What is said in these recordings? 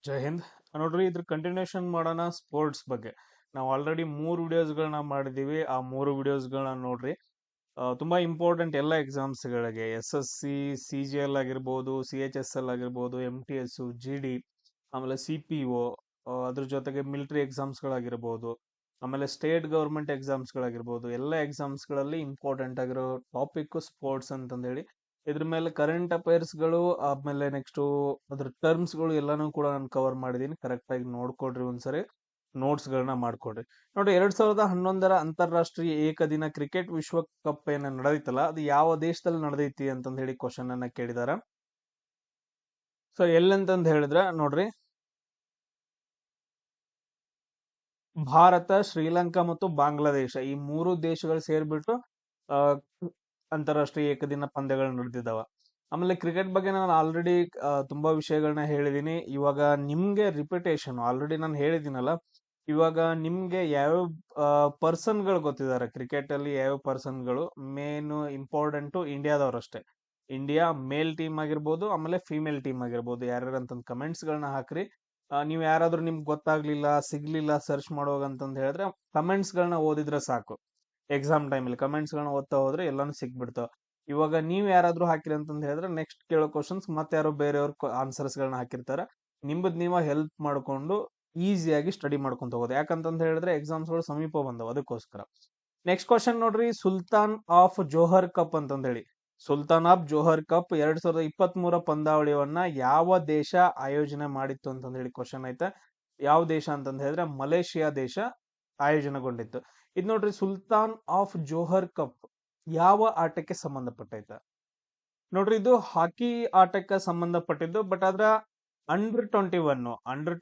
ಜೈ ಹಿಂದ್. ನೋಡ್ರಿ, ಇದ್ರ ಕಂಟಿನ್ಯೂಷನ್ ಮಾಡೋಣ ಸ್ಪೋರ್ಟ್ಸ್ ಬಗ್ಗೆ. ನಾವು ಆಲ್ರೆಡಿ 3 ವಿಡಿಯೋಸ್ಗಳನ್ನ ಮಾಡಿದೀವಿ. ಆ 3 ವಿಡಿಯೋಸ್ಗಳನ್ನ ನೋಡ್ರಿ. ತುಂಬಾ ಇಂಪಾರ್ಟೆಂಟ್ ಎಲ್ಲ ಎಕ್ಸಾಮ್ಸ್ಗಳಿಗೆ, SSC, CGL ಆಗಿರ್ಬೋದು, CHSL ಆಗಿರ್ಬೋದು, MTS, GD, ಆಮೇಲೆ CPO, ಅದ್ರ ಜೊತೆಗೆ ಮಿಲಿಟರಿ ಎಕ್ಸಾಮ್ಸ್ಗಳಾಗಿರ್ಬೋದು, ಆಮೇಲೆ ಸ್ಟೇಟ್ ಗೌರ್ಮೆಂಟ್ ಎಕ್ಸಾಮ್ಸ್ಗಳಾಗಿರ್ಬೋದು, ಎಲ್ಲ ಎಕ್ಸಾಮ್ಸ್ಗಳಲ್ಲಿ ಇಂಪಾರ್ಟೆಂಟ್ ಆಗಿರೋ ಟಾಪಿಕ್ ಸ್ಪೋರ್ಟ್ಸ್ ಅಂತಂದೇಳಿ. ಇದ್ರ ಮೇಲೆ ಕರೆಂಟ್ ಅಫೈರ್ಸ್ಗಳು, ಆಮೇಲೆ ನೆಕ್ಸ್ಟ್ ಅದ್ರ ಟರ್ಮ್ಸ್ಗಳು ಎಲ್ಲಾನು ಕೂಡ ನಾನು ಕವರ್ ಮಾಡಿದೀನಿ. ಕರೆಕ್ಟ್ ಆಗಿ ನೋಡ್ಕೊಡ್ರಿ, ಒಂದ್ಸರಿ ನೋಟ್ಸ್ಗಳನ್ನ ಮಾಡ್ಕೊಡ್ರಿ. ನೋಡಿ, 2011 ಅಂತಾರಾಷ್ಟ್ರೀಯ ಏಕದಿನ ಕ್ರಿಕೆಟ್ ವಿಶ್ವಕಪ್ ಏನ ನಡೆದಿತ್ತಲ್ಲ, ಅದು ಯಾವ ದೇಶದಲ್ಲಿ ನಡೆದೈತಿ ಅಂತಂದ್ ಹೇಳಿ ಕ್ವಶನ್ ಅನ್ನ ಕೇಳಿದಾರ. ಸೊ ಎಲ್ಲಂತಂದ್ ಹೇಳಿದ್ರ ನೋಡ್ರಿ, ಭಾರತ, ಶ್ರೀಲಂಕಾ ಮತ್ತು ಬಾಂಗ್ಲಾದೇಶ ಈ 3 ದೇಶಗಳು ಸೇರ್ಬಿಟ್ಟು ಆ ಅಂತಾರಾಷ್ಟ್ರೀಯ ಏಕದಿನ ಪಂದ್ಯಗಳು ನಡೆದಿದ್ದಾವ. ಆಮೇಲೆ ಕ್ರಿಕೆಟ್ ಬಗ್ಗೆ ನಾನು ಆಲ್ರೆಡಿ ತುಂಬಾ ವಿಷಯಗಳನ್ನ ಹೇಳಿದೀನಿ. ಇವಾಗ ನಿಮ್ಗೆ ರಿಪಿಟೇಷನ್ ಆಲ್ರೆಡಿ ನಾನು ಹೇಳಿದ್ದೀನಲ್ಲ. ಇವಾಗ ನಿಮ್ಗೆ ಯಾವ್ಯಾವ ಪರ್ಸನ್ಗಳು ಗೊತ್ತಿದ್ದಾರೆ ಕ್ರಿಕೆಟ್ ಅಲ್ಲಿ, ಯಾವ್ಯಾವ ಪರ್ಸನ್ಗಳು ಮೇನ್ ಇಂಪಾರ್ಟೆಂಟ್ ಇಂಡಿಯಾದವ್ರಷ್ಟೇ. ಇಂಡಿಯಾ ಮೇಲ್ ಟೀಮ್ ಆಗಿರ್ಬೋದು, ಆಮೇಲೆ ಫಿಮೇಲ್ ಟೀಮ್ ಆಗಿರ್ಬೋದು, ಯಾರ್ಯಾರು ಅಂತಂದ್ ಕಮೆಂಟ್ಸ್ ಗಳನ್ನ ಹಾಕ್ರಿ. ನೀವ್ ಯಾರಾದ್ರೂ ನಿಮ್ಗೆ ಗೊತ್ತಾಗ್ಲಿಲ್ಲ, ಸಿಗ್ಲಿಲ್ಲ ಸರ್ಚ್ ಮಾಡುವಾಗ ಅಂತಂದ್ ಹೇಳಿದ್ರೆ ಕಮೆಂಟ್ಸ್ ಗಳನ್ನ ಓದಿದ್ರೆ ಸಾಕು. ಎಕ್ಸಾಮ್ ಟೈಮಲ್ಲಿ ಕಮೆಂಟ್ಸ್ ಗಳನ್ನ ಓದ್ತಾ ಹೋದ್ರೆ ಎಲ್ಲಾನು ಸಿಕ್ಬಿಡ್ತಾವ. ಇವಾಗ ನೀವ್ ಯಾರಾದ್ರೂ ಹಾಕಿರಿ ಅಂತಂದ್ ಹೇಳಿದ್ರೆ ನೆಕ್ಸ್ಟ್ ಕೇಳೋ ಕ್ವಶನ್ಸ್ ಮತ್ತೆ ಯಾರೋ ಬೇರೆಯವ್ರ ಆನ್ಸರ್ಸ್ ಗಳನ್ನ ಹಾಕಿರ್ತಾರ. ನಿಮ್ಮದ್ ನೀವ ಹೆಲ್ಪ್ ಮಾಡ್ಕೊಂಡು ಈಸಿಯಾಗಿ ಸ್ಟಡಿ ಮಾಡ್ಕೊಂತ ಹೋಗೋದು. ಯಾಕಂತಂದ್ ಹೇಳಿದ್ರೆ ಎಕ್ಸಾಮ್ಸ್ ಗಳು ಸಮೀಪ ಬಂದವು, ಅದಕ್ಕೋಸ್ಕರ. ನೆಕ್ಸ್ಟ್ ಕ್ವಶನ್ ನೋಡ್ರಿ, ಸುಲ್ತಾನ್ ಆಫ್ ಜೋಹರ್ ಕಪ್ ಅಂತಂದ್ ಹೇಳಿ. ಸುಲ್ತಾನ್ ಆಫ್ ಜೋಹರ್ ಕಪ್ 2023 ಪಂದ್ಯಾವಳಿಯನ್ನ ಯಾವ ದೇಶ ಆಯೋಜನೆ ಮಾಡಿತ್ತು ಅಂತಂದ್ ಹೇಳಿ ಕ್ವಶನ್ ಐತೆ. ಯಾವ ದೇಶ ಅಂತಂದ್ ಹೇಳಿದ್ರೆ ಮಲೇಷಿಯಾ ದೇಶ ಆಯೋಜನೆಗೊಂಡಿತ್ತು. ಇದ್ ನೋಡ್ರಿ, ಸುಲ್ತಾನ್ ಆಫ್ ಜೋಹರ್ ಕಪ್ ಯಾವ ಆಟಕ್ಕೆ ಸಂಬಂಧಪಟ್ಟೈತೆ ನೋಡ್ರಿ. ಇದು ಹಾಕಿ ಆಟಕ್ಕೆ ಸಂಬಂಧಪಟ್ಟಿದ್ದು, ಬಟ್ ಅದ್ರ ಅಂಡರ್ 21 ಅಂದ್ರೆ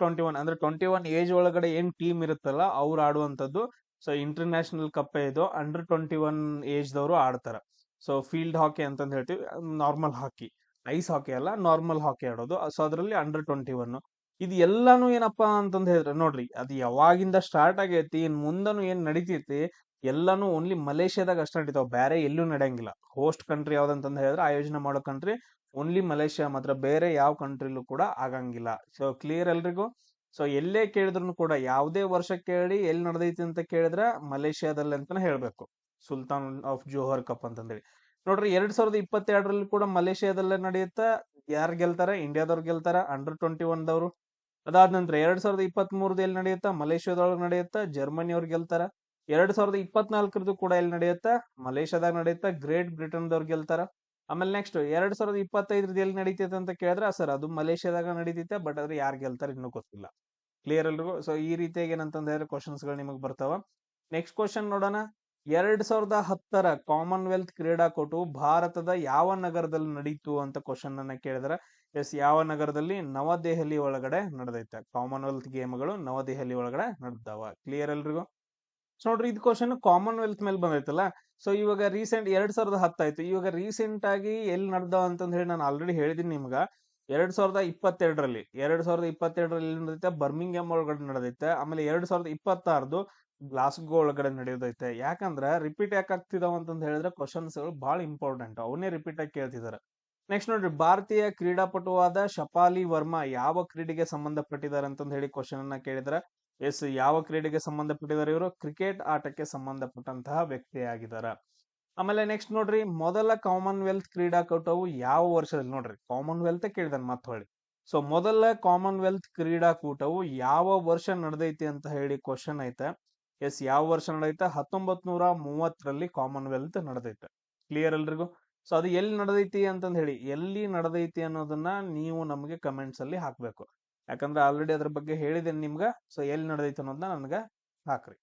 21 ಏಜ್ ಒಳಗಡೆ ಏನ್ ಟೀಮ್ ಇರುತ್ತಲ್ಲ ಅವ್ರು ಆಡುವಂತದ್ದು. ಸೊ ಇಂಟರ್ನ್ಯಾಷನಲ್ ಕಪ್ ಇದು. ಅಂಡರ್ 21 ಏಜ್ ದವರು ಆಡ್ತಾರ. ಸೊ ಫೀಲ್ಡ್ ಹಾಕಿ ಅಂತಂದ್ ಹೇಳ್ತೀವಿ, ನಾರ್ಮಲ್ ಹಾಕಿ, ಐಸ್ ಹಾಕಿ ಅಲ್ಲ, ನಾರ್ಮಲ್ ಹಾಕಿ ಆಡೋದು. ಸೊ ಅದ್ರಲ್ಲಿ ಅಂಡರ್ 21 ಇದು ಎಲ್ಲಾನು ಏನಪ್ಪಾ ಅಂತಂದ್ ಹೇಳಿದ್ರೆ ನೋಡ್ರಿ, ಅದು ಯಾವಾಗಿಂದ ಸ್ಟಾರ್ಟ್ ಆಗೈತಿ, ಇನ್ ಮುಂದನು ಏನ್ ನಡೀತೈತಿ, ಎಲ್ಲಾನು ಓನ್ಲಿ ಮಲೇಷ್ಯಾದಾಗ ಅಷ್ಟ ನಡೀತಾವ, ಬೇರೆ ಎಲ್ಲೂ ನಡೆಯಂಗಿಲ್ಲ. ಹೋಸ್ಟ್ ಕಂಟ್ರಿ ಯಾವ್ದಂತಂದ್ ಹೇಳಿದ್ರೆ, ಆಯೋಜನೆ ಮಾಡೋ ಕಂಟ್ರಿ ಓನ್ಲಿ ಮಲೇಷ್ಯಾ ಮಾತ್ರ, ಬೇರೆ ಯಾವ ಕಂಟ್ರಿಲೂ ಕೂಡ ಆಗಂಗಿಲ್ಲ. ಸೊ ಕ್ಲಿಯರ್ ಎಲ್ರಿಗೂ. ಸೊ ಎಲ್ಲೇ ಕೇಳಿದ್ರು ಕೂಡ, ಯಾವುದೇ ವರ್ಷ ಕೇಳಿ ಎಲ್ಲಿ ನಡೆದೈತಿ ಅಂತ ಕೇಳಿದ್ರೆ ಮಲೇಷ್ಯಾದಲ್ಲಿ ಅಂತಾನೆ ಹೇಳ್ಬೇಕು. ಸುಲ್ತಾನ್ ಆಫ್ ಜೋಹರ್ ಕಪ್ ಅಂತಂದೇಳಿ. ನೋಡ್ರಿ, 2022ರಲ್ಲಿ ಕೂಡ ಮಲೇಷ್ಯಾದಲ್ಲೇ ನಡೆಯುತ್ತೆ. ಯಾರು ಗೆಲ್ತಾರೆ? ಇಂಡಿಯಾದವ್ರು ಗೆಲ್ತಾರ, ಅಂಡರ್ 21 ದವರು. ಅದಾದ ನಂತರ 2023 ಎಲ್ಲಿ ನಡೆಯುತ್ತಾ? ಮಲೇಷ್ಯಾದೊಳಗೆ ನಡೆಯುತ್ತಾ, ಜರ್ಮನಿ ಅವ್ರು ಗೆಲ್ತಾರ. 2024 ಕೂಡ ಎಲ್ಲಿ ನಡೆಯುತ್ತಾ? ಮಲೇಷ್ಯಾದಾಗ ನಡೆಯುತ್ತಾ, ಗ್ರೇಟ್ ಬ್ರಿಟನ್ ದವ್ರು ಗೆಲ್ತಾರ. ಆಮೇಲೆ ನೆಕ್ಸ್ಟ್ 2025 ಎಲ್ಲಿ ನಡೀತೈತೆ ಅಂತ ಕೇಳಿದ್ರೆ, ಸರ್ ಅದು ಮಲೇಷ್ಯಾದಾಗ ನಡೀತೈತೆ, ಬಟ್ ಆದ್ರೆ ಯಾರು ಗೆಲ್ತಾರೆ ಇನ್ನೂ ಗೊತ್ತಿಲ್ಲ. ಕ್ಲಿಯರ್ ಎಲ್ರಿಗೂ. ಸೊ ಈ ರೀತಿಯಾಗಿ ಏನಂತಂದ್ರೆ ಕ್ವಶನ್ಸ್ ಗಳು ನಿಮಗೆ ಬರ್ತಾವ. ನೆಕ್ಸ್ಟ್ ಕ್ವಶನ್ ನೋಡೋಣ. 2010 ಕಾಮನ್ವೆಲ್ತ್ ಕ್ರೀಡಾಕೂಟವು ಭಾರತದ ಯಾವ ನಗರದಲ್ಲಿ ನಡೀತು ಅಂತ ಕ್ವಶನ್ ಅನ್ನ ಕೇಳಿದ್ರೆ, ಎಸ್, ಯಾವ ನಗರದಲ್ಲಿ? ನವದೆಹಲಿ ಒಳಗಡೆ ನಡೆದೈತೆ. ಕಾಮನ್ವೆಲ್ತ್ ಗೇಮ್ಗಳು ನವದೆಹಲಿ ಒಳಗಡೆ ನಡೆದಾವ. ಕ್ಲಿಯರ್ ಎಲ್ರಿಗೂ. ಸೊ ನೋಡ್ರಿ, ಇದು ಕ್ವಶನ್ ಕಾಮನ್ವೆಲ್ತ್ ಮೇಲೆ ಬಂದೈತಲ್ಲ. ಸೊ ಇವಾಗ ರೀಸೆಂಟ್ 2010 ಆಯ್ತು. ಇವಾಗ ರೀಸೆಂಟ್ ಆಗಿ ಎಲ್ಲಿ ನಡೆದಾವ ಅಂತಂದ್ ಹೇಳಿ ನಾನು ಆಲ್ರೆಡಿ ಹೇಳಿದೀನಿ ನಿಮ್ಗ. 2022ರಲ್ಲಿ ಎಲ್ಲಿ ನಡೆದೈತೆ? ಬರ್ಮಿಂಗ್ಹ್ಯಾಮ್ ಒಳಗಡೆ ನಡೆದೈತೆ. ಆಮೇಲೆ 2026 ಗ್ಲಾಸ್ಗೋ ಒಳಗಡೆ ನಡೆದೈತೆ. ಯಾಕಂದ್ರೆ ರಿಪೀಟ್ ಯಾಕೆ ಆಗ್ತಿದಾವ ಅಂತಂದ್ ಹೇಳಿದ್ರೆ ಕ್ವಶನ್ಸ್ ಗಳು ಬಹಳ ಇಂಪಾರ್ಟೆಂಟ್, ಅವನ್ನೇ ರಿಪೀಟ್ ಆಗಿ ಕೇಳ್ತಿದಾರೆ. ನೆಕ್ಸ್ಟ್ ನೋಡ್ರಿ, ಭಾರತೀಯ ಕ್ರೀಡಾಪಟುವಾದ ಶಫಾಲಿ ವರ್ಮಾ ಯಾವ ಕ್ರೀಡೆಗೆ ಸಂಬಂಧಪಟ್ಟಿದ್ದಾರೆ ಅಂತಂದ್ ಹೇಳಿ ಕ್ವಶನ್ ಅನ್ನ ಕೇಳಿದ್ರೆ, ಎಸ್, ಯಾವ ಕ್ರೀಡೆಗೆ ಸಂಬಂಧಪಟ್ಟಿದ್ದಾರೆ ಇವರು? ಕ್ರಿಕೆಟ್ ಆಟಕ್ಕೆ ಸಂಬಂಧಪಟ್ಟಂತಹ ವ್ಯಕ್ತಿಯಾಗಿದ್ದಾರೆ. ಆಮೇಲೆ ನೆಕ್ಸ್ಟ್ ನೋಡ್ರಿ, ಮೊದಲ ಕಾಮನ್ವೆಲ್ತ್ ಕ್ರೀಡಾಕೂಟವು ಯಾವ ವರ್ಷದಲ್ಲಿ? ನೋಡ್ರಿ, ಕಾಮನ್ವೆಲ್ತ್ ಕೇಳಿದಾನೆ ಮತ್ತೆ ಹೊಳ್ಳಿ. ಸೊ ಮೊದಲ ಕಾಮನ್ವೆಲ್ತ್ ಕ್ರೀಡಾಕೂಟವು ಯಾವ ವರ್ಷ ನಡೆದೈತಿ ಅಂತ ಹೇಳಿ ಕ್ವಶನ್ ಐತೆ. ಎಸ್, ಯಾವ ವರ್ಷ ನಡೆದೈತೆ? 1930ರಲ್ಲಿ ಕಾಮನ್ವೆಲ್ತ್ ನಡೆದೈತೆ. ಕ್ಲಿಯರ್ ಎಲ್ರಿಗೂ. ಸೊ ಅದು ಎಲ್ಲಿ ನಡೆದೈತಿ ಅಂತಂದ್ ಹೇಳಿ, ಎಲ್ಲಿ ನಡೆದೈತಿ ಅನ್ನೋದನ್ನ ನೀವು ನಮಗೆ ಕಮೆಂಟ್ಸ್ ಅಲ್ಲಿ ಹಾಕ್ಬೇಕು. ಯಾಕಂದ್ರೆ ಆಲ್ರೆಡಿ ಅದ್ರ ಬಗ್ಗೆ ಹೇಳಿದ್ದೇನೆ ನಿಮ್ಗ. ಸೊ ಎಲ್ಲಿ ನಡೆದೈತೆ ಅನ್ನೋದನ್ನ ನನ್ಗ ಹಾಕ್ರಿ.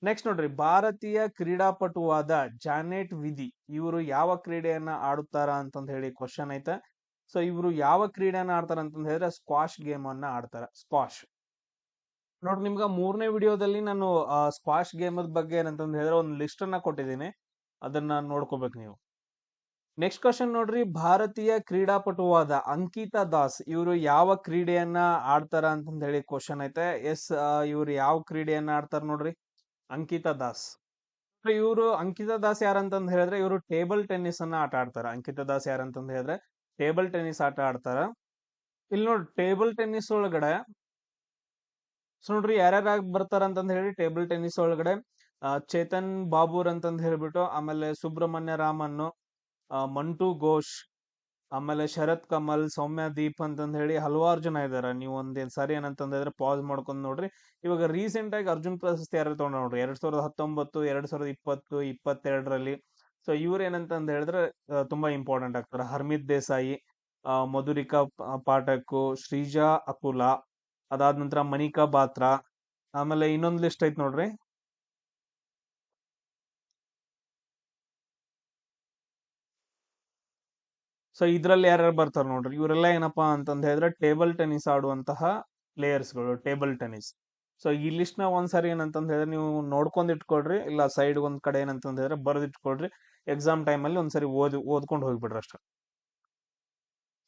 ನೆಕ್ಸ್ಟ್ ನೋಡ್ರಿ, ಭಾರತೀಯ ಕ್ರೀಡಾಪಟುವಾದ ಜಾನೆಟ್ ವಿಧಿ ಇವರು ಯಾವ ಕ್ರೀಡೆಯನ್ನ ಆಡುತ್ತಾರ ಅಂತಂದ್ ಹೇಳಿ ಕ್ವಶನ್ ಐತೆ. ಸೊ ಇವರು ಯಾವ ಕ್ರೀಡೆಯನ್ನ ಆಡ್ತಾರ ಅಂತಂದ್ ಹೇಳಿದ್ರೆ ಸ್ಕ್ವಾಶ್ ಗೇಮ್ ಅನ್ನ ಆಡ್ತಾರ. ಸ್ಕ್ವಾಶ್ ನೋಡ್ರಿ, ನಿಮ್ಗ 3ನೇ ವಿಡಿಯೋದಲ್ಲಿ ನಾನು ಸ್ಕ್ವಾಶ್ ಗೇಮ್ ಬಗ್ಗೆ ಏನಂತಂದ್ ಹೇಳಿದ್ರೆ ಒಂದು ಲಿಸ್ಟ್ ಅನ್ನ ಕೊಟ್ಟಿದ್ದೀನಿ, ಅದನ್ನ ನೋಡ್ಕೋಬೇಕು ನೀವು. ನೆಕ್ಸ್ಟ್ ಕ್ವಶನ್ ನೋಡ್ರಿ, ಭಾರತೀಯ ಕ್ರೀಡಾಪಟುವಾದ ಅಂಕಿತಾ ದಾಸ್ ಇವರು ಯಾವ ಕ್ರೀಡೆಯನ್ನ ಆಡ್ತಾರ ಅಂತಂದ್ ಹೇಳಿ ಕ್ವಶನ್ ಐತೆ. ಎಸ್, ಇವ್ರು ಯಾವ ಕ್ರೀಡೆಯನ್ನ ಆಡ್ತಾರ ನೋಡ್ರಿ? ಅಂಕಿತಾ ದಾಸ್. ಅಂಕಿತಾ ದಾಸ್ ಯಾರಂತಂದ್ ಹೇಳಿದ್ರೆ, ಇವರು ಟೇಬಲ್ ಟೆನ್ನಿಸ್ ಅನ್ನ ಆಟ ಆಡ್ತಾರ. ಅಂಕಿತಾ ದಾಸ್ ಯಾರಂತಂದ್ ಹೇಳಿದ್ರೆ ಟೇಬಲ್ ಟೆನ್ನಿಸ್ ಆಟ ಆಡ್ತಾರ. ಇಲ್ಲಿ ನೋಡಿ ಟೇಬಲ್ ಟೆನ್ನಿಸ್ ಒಳಗಡೆ ಸೊ ನೋಡ್ರಿ ಯಾರ್ಯಾರು ಬರ್ತಾರ ಅಂತಂದ್ ಹೇಳಿ ಟೇಬಲ್ ಟೆನ್ನಿಸ್ ಒಳಗಡೆ ಚೇತನ್ ಬಾಬೂರ್ ಅಂತಂದ್ ಹೇಳ್ಬಿಟ್ಟು, ಆಮೇಲೆ ಸುಬ್ರಹ್ಮಣ್ಯ ರಾಮನ್, ಮಂಟು ಘೋಷ್, ಆಮೇಲೆ ಶರತ್ ಕಮಲ್, ಸೌಮ್ಯ ದೀಪ್ ಅಂತಂದ್ ಹೇಳಿ ಹಲವಾರು ಜನ ಇದಾರ. ನೀವು ಒಂದೇನ್ ಸರಿ ಏನಂತಂದ್ರೆ ಪಾಸ್ ಮಾಡ್ಕೊಂಡ್ ನೋಡ್ರಿ. ಇವಾಗ ರೀಸೆಂಟ್ ಆಗಿ ಅರ್ಜುನ್ ಪ್ರಶಸ್ತಿ ಯಾರು ತಗೊಂಡ್ರ ನೋಡ್ರಿ, 2019, 2020, 2022ರಲ್ಲಿ. ಸೊ ಇವ್ರ ಏನಂತಂದ್ ಹೇಳಿದ್ರೆ ತುಂಬಾ ಇಂಪಾರ್ಟೆಂಟ್ ಆಗ್ತಾರೆ. ಹರ್ಮಿತ್ ದೇಸಾಯಿ, ಮಧುರಿಕಾ ಪಾಠಕ್, ಶ್ರೀಜಾ ಅಕುಲಾ, ಅದಾದ ನಂತರ ಮನಿಕಾ ಬಾತ್ರಾ, ಆಮೇಲೆ ಇನ್ನೊಂದ್ ಲಿಸ್ಟ್ ಐತ್ ನೋಡ್ರಿ. ಸೊ ಇದ್ರಲ್ಲಿ ಯಾರ್ಯಾರು ಬರ್ತಾರ ನೋಡ್ರಿ, ಇವರೆಲ್ಲ ಏನಪ್ಪಾ ಅಂತಂದ್ ಹೇಳಿದ್ರೆ ಟೇಬಲ್ ಟೆನ್ನಿಸ್ ಆಡುವಂತಹ ಪ್ಲೇಯರ್ಸ್ಗಳು, ಟೇಬಲ್ ಟೆನ್ನಿಸ್. ಸೊ ಈ ಲಿಸ್ಟ್ ನ ಒಂದ್ಸರಿ ಏನಂತಂದ್ ಹೇಳಿದ್ರೆ ನೀವು ನೋಡ್ಕೊಂಡ್ ಇಟ್ಕೊಳ್ರಿ, ಇಲ್ಲ ಸೈಡ್ ಒಂದ್ ಕಡೆ ಏನಂತಂದ್ ಹೇಳಿದ್ರೆ ಬರ್ದ್ ಇಟ್ಕೊಳ್ರಿ. ಎಕ್ಸಾಮ್ ಟೈಮ್ ಅಲ್ಲಿ ಒಂದ್ಸರಿ ಓದ್ಕೊಂಡು ಹೋಗ್ಬಿಡ್ರಿ ಅಷ್ಟ.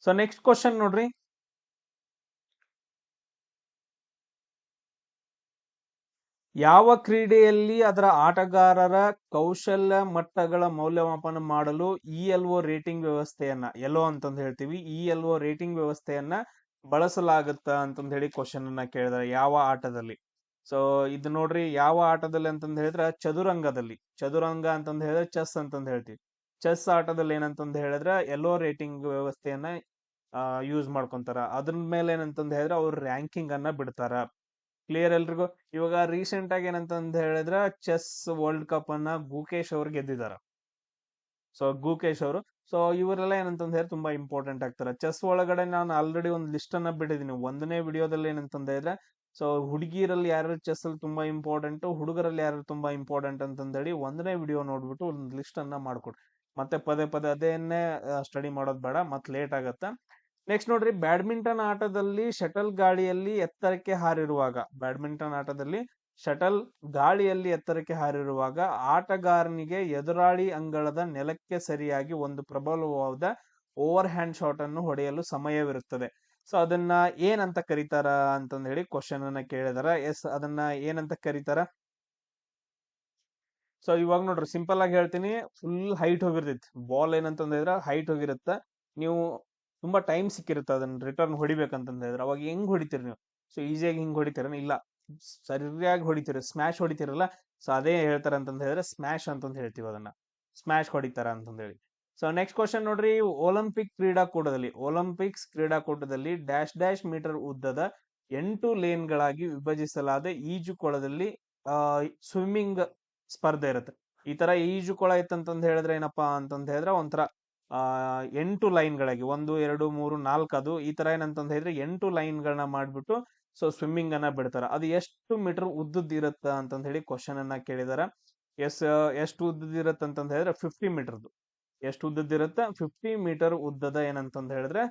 ಸೊ ನೆಕ್ಸ್ಟ್ ಕ್ವಶನ್ ನೋಡ್ರಿ, ಯಾವ ಕ್ರೀಡೆಯಲ್ಲಿ ಅದರ ಆಟಗಾರರ ಕೌಶಲ್ಯ ಮಟ್ಟಗಳ ಮೌಲ್ಯಮಾಪನ ಮಾಡಲು ELO ರೇಟಿಂಗ್ ವ್ಯವಸ್ಥೆಯನ್ನ, ಎಲೋ ಅಂತಂದ್ ಹೇಳ್ತೀವಿ, ELO ರೇಟಿಂಗ್ ವ್ಯವಸ್ಥೆಯನ್ನ ಬಳಸಲಾಗುತ್ತ ಅಂತಂದ್ ಹೇಳಿ ಕ್ವಶನ್ ಅನ್ನ ಕೇಳಿದಾರೆ. ಯಾವ ಆಟದಲ್ಲಿ? ಸೊ ಇದು ನೋಡ್ರಿ, ಯಾವ ಆಟದಲ್ಲಿ ಅಂತಂದ್ ಹೇಳಿದ್ರೆ ಚದುರಂಗ ಅಂತಂದ್ ಹೇಳಿದ್ರೆ ಚೆಸ್ ಅಂತಂದ್ ಹೇಳ್ತೀವಿ. ಚೆಸ್ ಆಟದಲ್ಲಿ ಏನಂತಂದ್ ಹೇಳಿದ್ರೆ ಎಲೋ ರೇಟಿಂಗ್ ವ್ಯವಸ್ಥೆಯನ್ನ ಯೂಸ್ ಮಾಡ್ಕೊಂತಾರ. ಅದ್ರ ಮೇಲೆ ಏನಂತಂದ್ ಹೇಳಿದ್ರೆ ಅವ್ರು ರ್ಯಾಂಕಿಂಗ್ ಅನ್ನ ಬಿಡ್ತಾರ. ಕ್ಲಿಯರ್ ಎಲ್ರಿಗೂ? ಇವಾಗ ರೀಸೆಂಟ್ ಆಗಿ ಏನಂತಂದ್ ಹೇಳಿದ್ರೆ ಚೆಸ್ ವರ್ಲ್ಡ್ ಕಪ್ ಅನ್ನ ಗುಕೇಶ್ ಅವ್ರು ಗೆದ್ದಿದಾರ. ಸೊ ಗುಕೇಶ್ ಅವರು, ಸೊ ಇವರೆಲ್ಲ ಏನಂತಂದ್ ಹೇಳಿ ತುಂಬಾ ಇಂಪಾರ್ಟೆಂಟ್ ಆಗ್ತಾರೆ. ಚೆಸ್ ಒಳಗಡೆ ನಾನು ಆಲ್ರೆಡಿ ಒಂದು ಲಿಸ್ಟ್ ಅನ್ನ ಬಿಟ್ಟಿದ್ದೀನಿ 1ನೇ ವಿಡಿಯೋದಲ್ಲಿ. ಏನಂತಂದ್ ಹೇಳಿದ್ರೆ ಸೊ ಹುಡುಗಿರಲ್ಲಿ ಯಾರು ಚೆಸ್ ಅಲ್ಲಿ ತುಂಬಾ ಇಂಪಾರ್ಟೆಂಟ್, ಹುಡುಗರಲ್ಲಿ ಯಾರು ತುಂಬಾ ಇಂಪಾರ್ಟೆಂಟ್ ಅಂತಂದೇಳಿ 1ನೇ ವಿಡಿಯೋ ನೋಡ್ಬಿಟ್ಟು ಒಂದು ಲಿಸ್ಟ್ ಅನ್ನ ಮಾಡ್ಕೊಡ್ರಿ. ಮತ್ತೆ ಪದೇ ಪದೇ ಅದೇನೆ ಸ್ಟಡಿ ಮಾಡೋದ್ ಬೇಡ, ಮತ್ ಲೇಟ್ ಆಗತ್ತ. ನೆಕ್ಸ್ಟ್ ನೋಡ್ರಿ, ಬ್ಯಾಡ್ಮಿಂಟನ್ ಆಟದಲ್ಲಿ ಶಟಲ್ ಗಾಳಿಯಲ್ಲಿ ಎತ್ತರಕ್ಕೆ ಹಾರಿರುವಾಗ, ಬ್ಯಾಡ್ಮಿಂಟನ್ ಆಟದಲ್ಲಿ ಶಟಲ್ ಗಾಳಿಯಲ್ಲಿ ಎತ್ತರಕ್ಕೆ ಹಾರಿರುವಾಗ ಆಟಗಾರನಿಗೆ ಎದುರಾಳಿ ಅಂಗಳದ ನೆಲಕ್ಕೆ ಸರಿಯಾಗಿ ಒಂದು ಪ್ರಬಲವಾದ ಓವರ್ ಹ್ಯಾಂಡ್ ಶಾಟ್ ಅನ್ನು ಹೊಡೆಯಲು ಸಮಯವಿರುತ್ತದೆ. ಸೊ ಅದನ್ನ ಏನಂತ ಕರೀತಾರ ಅಂತಂದ್ ಹೇಳಿ ಕ್ವಶನ್ ಅನ್ನ ಕೇಳಿದಾರ. ಎಸ್, ಅದನ್ನ ಏನಂತ ಕರೀತಾರ? ಸೊ ಇವಾಗ ನೋಡ್ರಿ, ಸಿಂಪಲ್ ಆಗಿ ಹೇಳ್ತೀನಿ, ಫುಲ್ ಹೈಟ್ ಹೋಗಿರ್ತೈತಿ ಬಾಲ್. ಏನಂತಂದ್ರೆ ಹೈಟ್ ಹೋಗಿರುತ್ತ, ನೀವು ತುಂಬಾ ಟೈಮ್ ಸಿಕ್ಕಿರುತ್ತೆ ಅದನ್ನ ರಿಟರ್ನ್ ಹೊಡಿಬೇಕಂತಂದ್ರೆ ಅವಾಗ ಹೆಂಗ್ ಹೊಡಿತೀರಿ ನೀವು? ಸೊ ಈಸಿಯಾಗಿ ಹಿಂಗ್ ಹೊಡಿತೀರ? ಇಲ್ಲ, ಸರಿಯಾಗಿ ಹೊಡಿತೀರಿ, ಸ್ಮ್ಯಾಶ್ ಹೊಡಿತೀರಲ್ಲ. ಸೊ ಅದೇ ಹೇಳ್ತಾರ ಅಂತಂದ್ ಹೇಳಿದ್ರೆ ಸ್ಮ್ಯಾಶ್ ಅಂತಂದ್ ಹೇಳ್ತೀವಿ, ಅದನ್ನ ಸ್ಮ್ಯಾಶ್ ಹೊಡಿತಾರ ಅಂತಂದ್ ಹೇಳಿ. ಸೊ ನೆಕ್ಸ್ಟ್ ಕ್ವಶನ್ ನೋಡ್ರಿ, ಒಲಿಂಪಿಕ್ಸ್ ಕ್ರೀಡಾಕೂಟದಲ್ಲಿ ಡ್ಯಾಶ್ ಡ್ಯಾಶ್ ಮೀಟರ್ ಉದ್ದದ 8 ಲೇನ್ಗಳಾಗಿ ವಿಭಜಿಸಲಾದ ಈಜುಕೊಳದಲ್ಲಿ ಸ್ವಿಮ್ಮಿಂಗ್ ಸ್ಪರ್ಧೆ ಇರುತ್ತೆ. ಈ ತರ ಈಜುಕೊಳ ಇತ್ತಂತಂದ್ ಹೇಳಿದ್ರೆ ಏನಪ್ಪಾ ಅಂತಂದ್ ಹೇಳಿದ್ರೆ ಒಂಥರ 8 ಲೈನ್ಗಳಾಗಿ 1, 2, 3, 4 ಅದು ಈ ತರ ಏನಂತಂದ್ ಹೇಳಿದ್ರೆ 8 ಲೈನ್ಗಳನ್ನ ಮಾಡ್ಬಿಟ್ಟು ಸೊ ಸ್ವಿಮ್ಮಿಂಗ್ ಅನ್ನ ಬಿಡ್ತಾರ. ಅದು ಎಷ್ಟು ಮೀಟರ್ ಉದ್ದದ್ ಇರುತ್ತ ಅಂತಂದ್ ಹೇಳಿ ಕ್ವಶನ್ ಅನ್ನ ಕೇಳಿದಾರ. ಎಷ್ಟು ಉದ್ದದ್ ಇರತ್ತ ಅಂತಂದ್ ಹೇಳಿದ್ರೆ 50 ಮೀಟರ್ದು. ಎಷ್ಟು ಉದ್ದದ್ ಇರುತ್ತೆ? 50 ಮೀಟರ್ ಉದ್ದದ ಏನಂತಂದ್ ಹೇಳಿದ್ರೆ